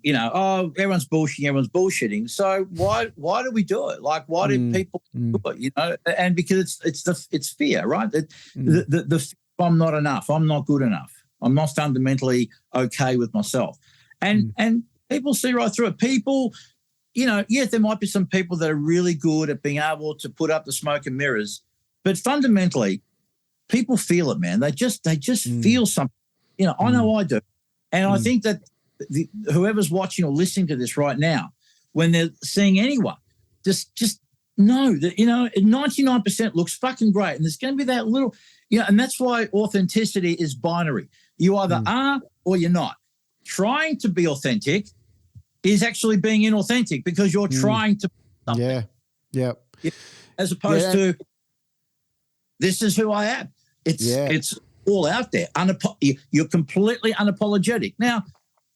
you know, oh, everyone's bullshitting. So why do we do it? Like, why do people do it? You know, and because it's fear, right? The I'm not enough. I'm not good enough. I'm not fundamentally okay with myself, and people see right through it. People, you know, yes, there might be some people that are really good at being able to put up the smoke and mirrors, but fundamentally, people feel it, man. They just feel something. You know, I know I do, and I think that whoever's watching or listening to this right now, when they're seeing anyone, just know that, you know, 99% looks fucking great, and there's going to be that little, you know, and that's why authenticity is binary. You either are or you're not. Trying to be authentic is actually being inauthentic because you're trying to be something. Yeah. As opposed to, this is who I am. It's all out there. You're completely unapologetic. Now,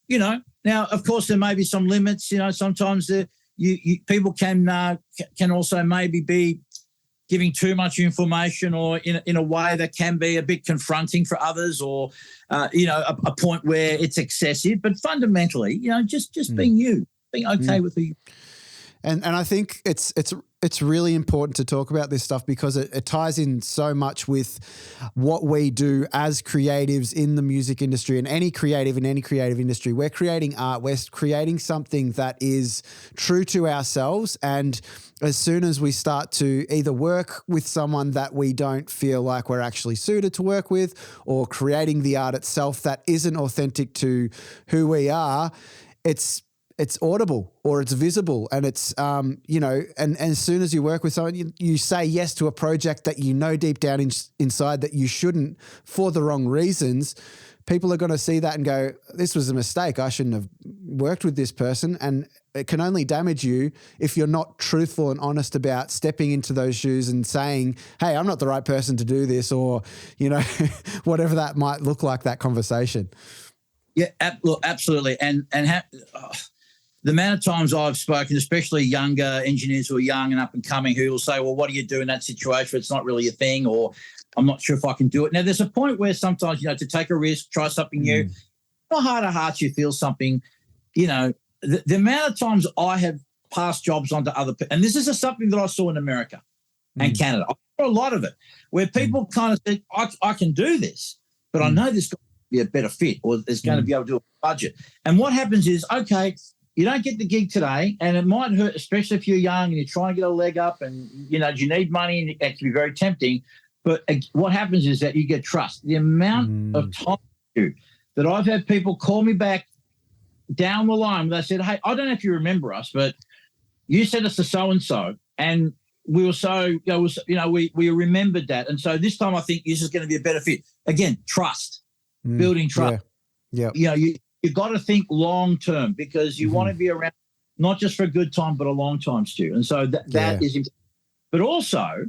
you know, of course there may be some limits. You know, sometimes people can also maybe be giving too much information or in a way that can be a bit confronting for others, or you know, a point where it's excessive. But fundamentally, you know, just being you, being okay with who you. And I think it's really important to talk about this stuff because it ties in so much with what we do as creatives in the music industry, and any creative in any creative industry. We're creating art. We're creating something that is true to ourselves. And as soon as we start to either work with someone that we don't feel like we're actually suited to work with, or creating the art itself that isn't authentic to who we are, it's audible or it's visible, and it's, you know, and as soon as you work with someone, you say yes to a project that you know deep down inside that you shouldn't for the wrong reasons. People are going to see that and go, this was a mistake. I shouldn't have worked with this person. And it can only damage you if you're not truthful and honest about stepping into those shoes and saying, hey, I'm not the right person to do this, or, you know, whatever that might look like, that conversation. Yeah, look, absolutely. And the amount of times I've spoken, especially younger engineers who are young and up and coming, who will say, well, what do you do in that situation? It's not really a thing, or I'm not sure if I can do it. Now, there's a point where sometimes, you know, to take a risk, try something new, no heart of hearts, you feel something, you know, the amount of times I have passed jobs on to other people, and this is something that I saw in America and Canada. I saw a lot of it where people kind of said, I can do this, but I know there's got to be a better fit, or there's going to be able to do a budget. And what happens is, okay, you don't get the gig today, and it might hurt, especially if you're young and you're trying to get a leg up, and, you know, you need money, and it can be very tempting. But what happens is that you get trust. The amount of time that I've had people call me back down the line, they said, hey, I don't know if you remember us, but you sent us to so-and-so, and we were so, we remembered that. And so this time I think this is going to be a better fit. Again, trust, building trust. Yeah. You know, you've got to think long term, because you want to be around not just for a good time, but a long time, Stu. And so that is important. But also,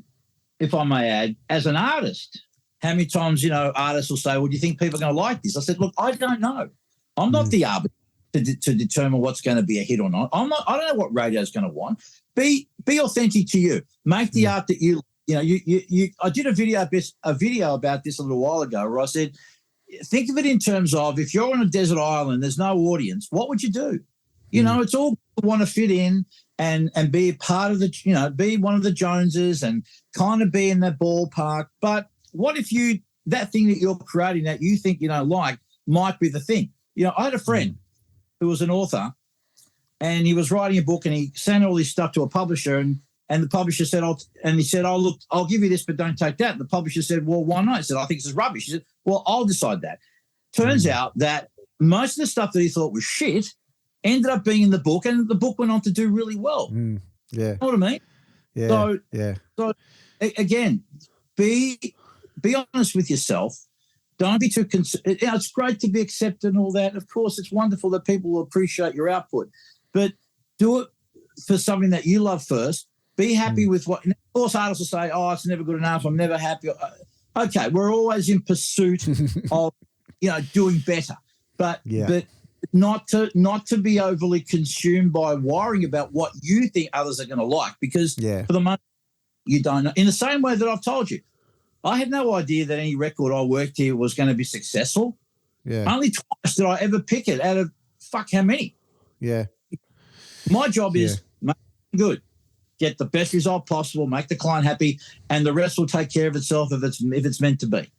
if I may add, as an artist, how many times, you know, artists will say, well, do you think people are going to like this? I said, look, I don't know. I'm not the arbiter to determine what's going to be a hit or not. I don't know what radio is going to want. Be authentic to you. Make the art that you know. I did a video about this a little while ago where I said, think of it in terms of, if you're on a desert island, there's no audience, what would you do? You know, it's all want to fit in and be a part of the, you know, be one of the Joneses and kind of be in that ballpark. But what if that thing that you're creating that you think you don't like might be the thing? You know, I had a friend who was an author, and he was writing a book, and he sent all this stuff to a publisher, and the publisher said, oh, look, I'll give you this, but don't take that. And the publisher said, well, why not? He said, I think this is rubbish. He said, well, I'll decide that. Turns out that most of the stuff that he thought was shit ended up being in the book, and the book went on to do really well. Yeah. You know what I mean? Yeah. So again, be honest with yourself. Don't be too concerned. You know, it's great to be accepted and all that. Of course, it's wonderful that people will appreciate your output, but do it for something that you love first. Be happy with what. Of course, artists will say, "Oh, it's never good enough. I'm never happy." Okay, we're always in pursuit of doing better. But not to be overly consumed by worrying about what you think others are going to like, because for the moment you don't know. In the same way that I've told you, I had no idea that any record I worked here was going to be successful. Yeah. Only twice did I ever pick it out of how many. Yeah. My job is make it good, get the best result possible, make the client happy, and the rest will take care of itself if it's meant to be.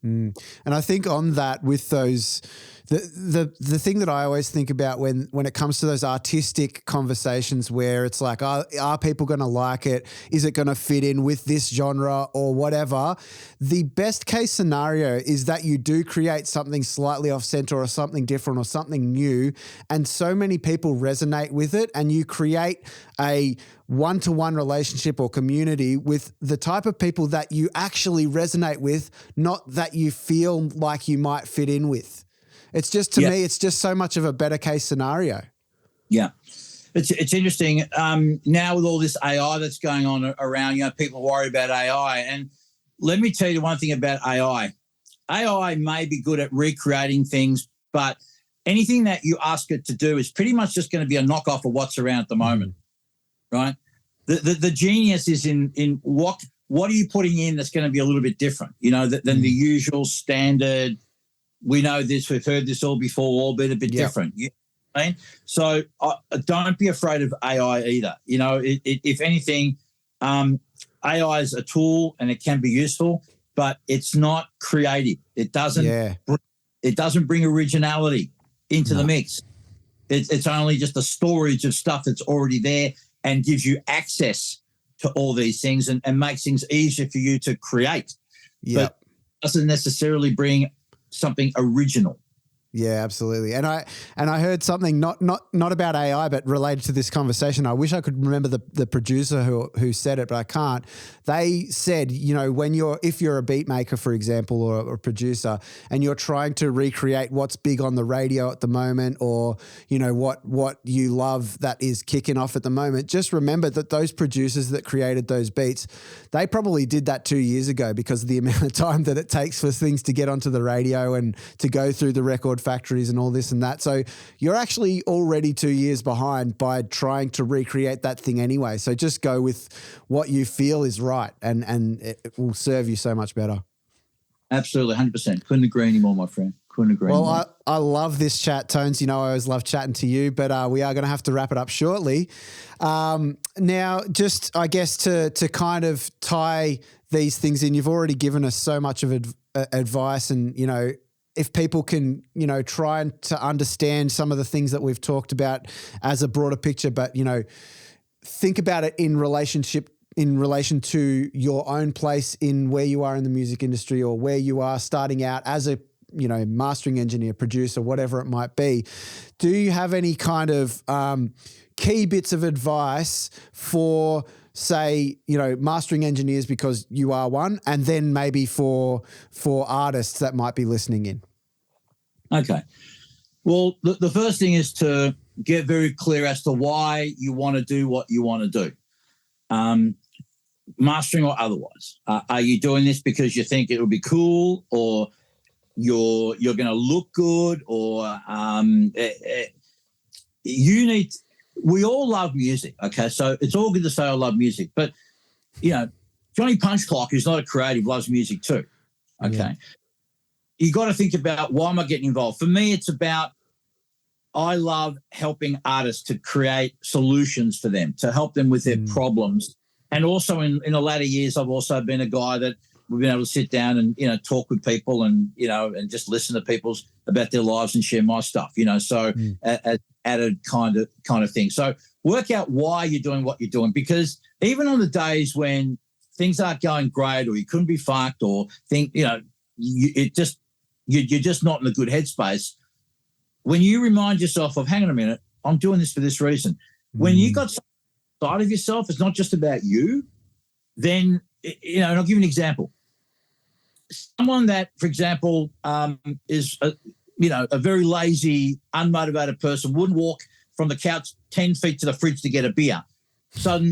And I think on that, with those, the thing that I always think about when it comes to those artistic conversations where it's like, are people going to like it? Is it going to fit in with this genre or whatever? The best case scenario is that you do create something slightly off center or something different or something new, and so many people resonate with it, and you create a one-to-one relationship or community with the type of people that you actually resonate with, not that you feel like you might fit in with. It's just, to me, it's just so much of a better case scenario. Yeah. It's interesting. Now with all this AI that's going on around, people worry about AI. And let me tell you one thing about AI. AI may be good at recreating things, but anything that you ask it to do is pretty much just going to be a knockoff of what's around at the moment. Right? The genius is in what are you putting in that's going to be a little bit different, than the usual standard. We know this, we've heard this all before, all been a bit different. You know what I mean? So don't be afraid of AI either. If anything, AI is a tool and it can be useful, but it's not creative. It doesn't bring originality into the mix. It's only just a storage of stuff that's already there, and gives you access to all these things and makes things easier for you to create. But doesn't necessarily bring something original. Yeah, absolutely. And I heard something not about AI, but related to this conversation. I wish I could remember the producer who said it, but I can't. They said, if you're a beat maker, for example, or a producer, and you're trying to recreate what's big on the radio at the moment, or what you love that is kicking off at the moment, just remember that those producers that created those beats, they probably did that 2 years ago, because of the amount of time that it takes for things to get onto the radio and to go through the record factories and all this and that. So you're actually already 2 years behind by trying to recreate that thing anyway. So just go with what you feel is right, and it will serve you so much better. Absolutely, 100%. Couldn't agree anymore, my friend. Couldn't agree anymore. Well, I love this chat, Tones. I always love chatting to you, but we are going to have to wrap it up shortly. Now, just I guess to kind of tie these things in, you've already given us so much of advice, and if people can, try and to understand some of the things that we've talked about as a broader picture, but, think about it in relation to your own place in where you are in the music industry, or where you are starting out as a, mastering engineer, producer, whatever it might be. Do you have any kind of key bits of advice for, say, mastering engineers, because you are one, and then maybe for artists that might be listening in? Okay. Well, the first thing is to get very clear as to why you want to do what you want to do, mastering or otherwise. Are you doing this because you think it will be cool, or you're going to look good, or we all love music, okay? So it's all good to say I love music, but, Johnny Punchclock, who's not a creative, loves music too, okay? Yeah. You got to think about, why am I getting involved? For me, it's about, I love helping artists to create solutions for them, to help them with their problems. And also in the latter years, I've also been a guy that we've been able to sit down and, talk with people and, and just listen to people's about their lives and share my stuff, so added kind of thing. So work out why you're doing what you're doing, because even on the days when things aren't going great, or you couldn't be fucked, or you're just not in a good headspace, when you remind yourself of, hang on a minute, I'm doing this for this reason. When you got something outside of yourself, it's not just about you, then, and I'll give you an example. Someone that, for example, is a very lazy, unmotivated person, wouldn't walk from the couch 10 feet to the fridge to get a beer,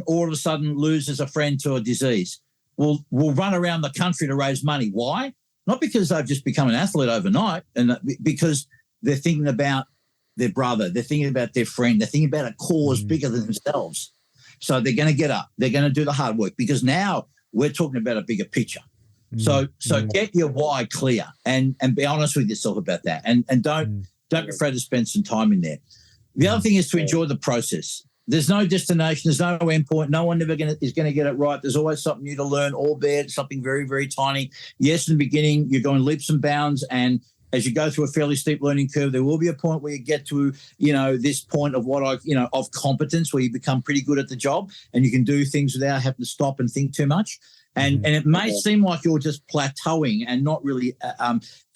all of a sudden loses a friend to a disease, will run around the country to raise money. Why? not because they've just become an athlete overnight, and because they're thinking about their brother, they're thinking about their friend, they're thinking about a cause bigger than themselves. So they're going to get up, they're going to do the hard work, because now we're talking about a bigger picture. So get your why clear and be honest with yourself about that, and don't be afraid to spend some time in there. The other thing is to enjoy the process. There's no destination. There's no end point. No one is going to get it right. There's always something new to learn, albeit something very, very tiny. Yes, in the beginning, you're going leaps and bounds, and as you go through a fairly steep learning curve, there will be a point where you get to, this point of of competence, where you become pretty good at the job and you can do things without having to stop and think too much. And it may seem like you're just plateauing and not really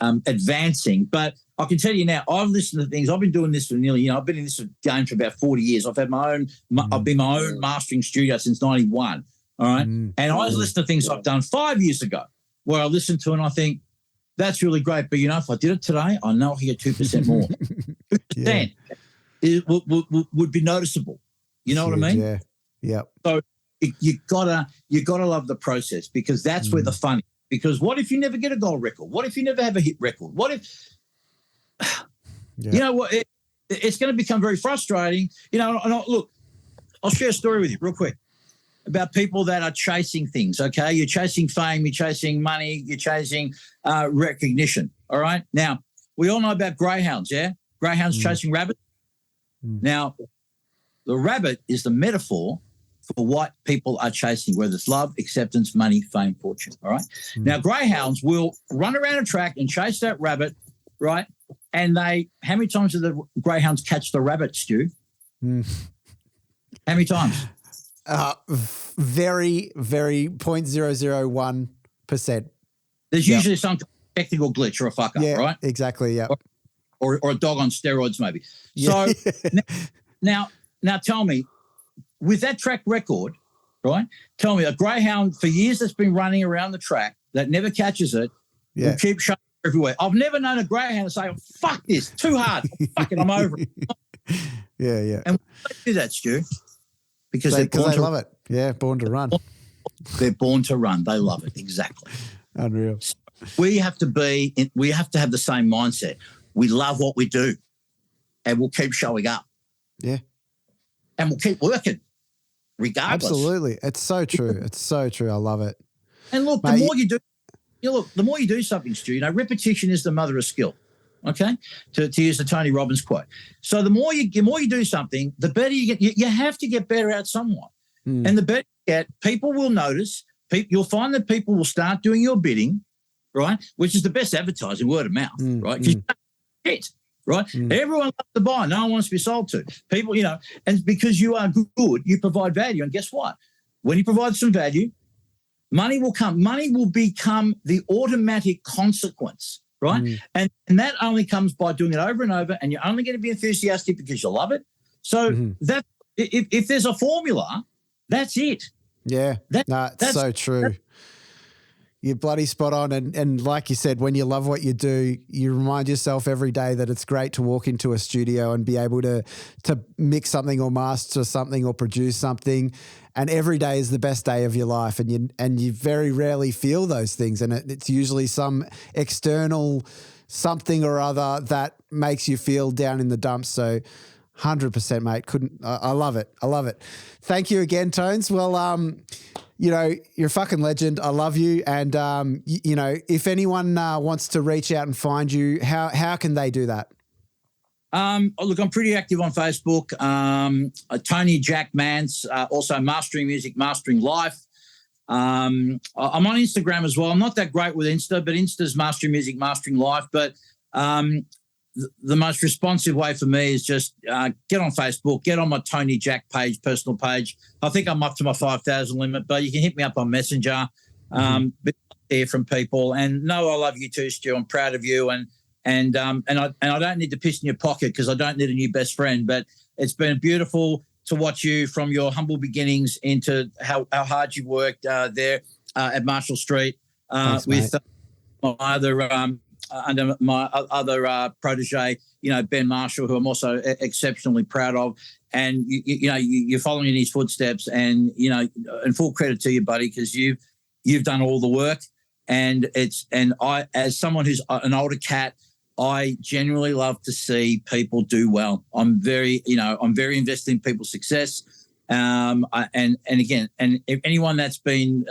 advancing, but I can tell you now, I've listened to things. I've been doing this for nearly, I've been in this game for about 40 years. I've had I've been my own mastering studio since 91. All right. And I listen to things I've done 5 years ago where I listen to and I think, that's really great. But, if I did it today, I know I can get 2% more. 2% would be noticeable. You know what I mean? Yeah. Yeah. So you gotta love the process, because that's where the fun is. Because what if you never get a gold record? What if you never have a hit record? What if it's going to become very frustrating. Look, I'll share a story with you real quick about people that are chasing things, okay? You're chasing fame, you're chasing money, you're chasing recognition, all right? Now, we all know about greyhounds, yeah? Greyhounds chasing rabbits. Now, the rabbit is the metaphor for what people are chasing, whether it's love, acceptance, money, fame, fortune, all right? Now, greyhounds will run around a track and chase that rabbit, right? And how many times do the greyhounds catch the rabbit, Stu? How many times? Very, very 0.001%. There's usually some technical glitch or a fuck up, right? Exactly, yeah. Or a dog on steroids, maybe. So now tell me, with that track record, right? Tell me, a greyhound for years that's been running around the track that never catches it will keep showing everywhere. I've never known a greyhound to say, fuck this, too hard. Fuck it, I'm over it. Yeah. And why do they do that, Stu? Because they love it. Yeah, born to run. They're born to run. They love it. Exactly. Unreal. So we have to have the same mindset. We love what we do, and we'll keep showing up. Yeah. And we'll keep working regardless. Absolutely. It's so true. It's so true. I love it. And look, the more you do, the more you do something, Stu, repetition is the mother of skill. Okay, to use the Tony Robbins quote. So the more you do something, the better you get. You have to get better at somewhat, and the better you get, people will notice. You'll find that people will start doing your bidding, right? Which is the best advertising, word of mouth, right? Hit, right? Everyone loves to buy. No one wants to be sold to. People, and because you are good, you provide value. And guess what? When you provide some value, money will come. Money will become the automatic consequence. Right. And that only comes by doing it over and over, and you're only going to be enthusiastic because you love it. So that if there's a formula, that's it. Yeah. That's so true. You're bloody spot on. And like you said, when you love what you do, you remind yourself every day that it's great to walk into a studio and be able to mix something or master something or produce something. And every day is the best day of your life. And you very rarely feel those things. And it's usually some external something or other that makes you feel down in the dumps. So 100%, mate. I love it. I love it. Thank you again, Tones. Well, you're a fucking legend. I love you. And, if anyone wants to reach out and find you, how can they do that? Look, I'm pretty active on Facebook. Tony Jack Mantz, also Mastering Music, Mastering Life. I'm on Instagram as well. I'm not that great with Insta, but Insta's Mastering Music, Mastering Life. But the most responsive way for me is just get on Facebook, get on my Tony Jack page, personal page. I think I'm up to my 5,000 limit, but you can hit me up on Messenger. Hear from people. And no, I love you too, Stu. I'm proud of you. And I don't need to piss in your pocket because I don't need a new best friend. But it's been beautiful to watch you from your humble beginnings into how hard you worked there at Marshall Street. Thanks, with my under my other protege, Ben Marshall, who I'm also exceptionally proud of. And you're following in his footsteps, and and full credit to you, buddy, because you've done all the work. And I, as someone who's an older cat, I genuinely love to see people do well. I'm very invested in people's success. And if anyone that's been,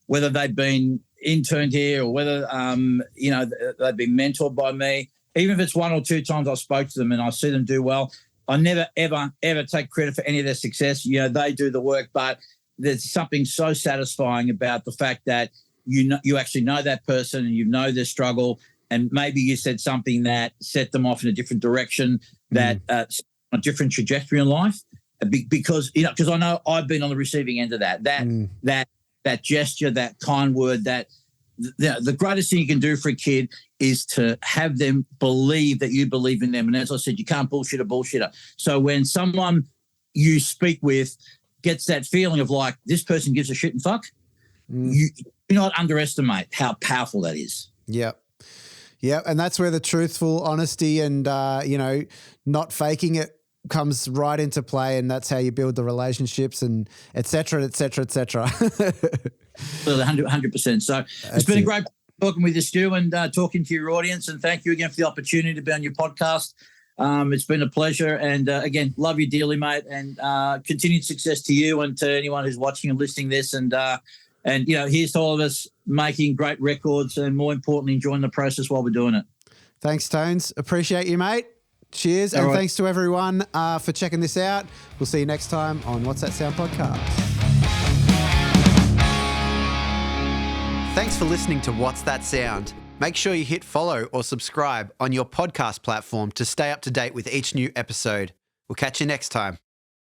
whether they've been interned here or whether, they've been mentored by me, even if it's one or two times I spoke to them and I see them do well, I never, ever, ever take credit for any of their success. They do the work, but there's something so satisfying about the fact that you actually know that person and you know their struggle, and maybe you said something that set them off in a different direction, that a different trajectory in life. Because I know I've been on the receiving end of that gesture, that kind word. That the greatest thing you can do for a kid is to have them believe that you believe in them. And as I said, you can't bullshit a bullshitter. So when someone you speak with gets that feeling of like, this person gives a shit and fuck, you do not underestimate how powerful that is. Yep. And that's where the truthful honesty and, not faking it comes right into play, and that's how you build the relationships and et cetera, et cetera, et cetera. 100%. So it's been a great talking with you, Stu, and talking to your audience, and thank you again for the opportunity to be on your podcast. It's been a pleasure, and again, love you dearly, mate, and continued success to you and to anyone who's watching and listening to this. And here's to all of us making great records and, more importantly, enjoying the process while we're doing it. Thanks, Tones. Appreciate you, mate. Cheers. And thanks to everyone for checking this out. We'll see you next time on What's That Sound podcast. Thanks for listening to What's That Sound. Make sure you hit follow or subscribe on your podcast platform to stay up to date with each new episode. We'll catch you next time.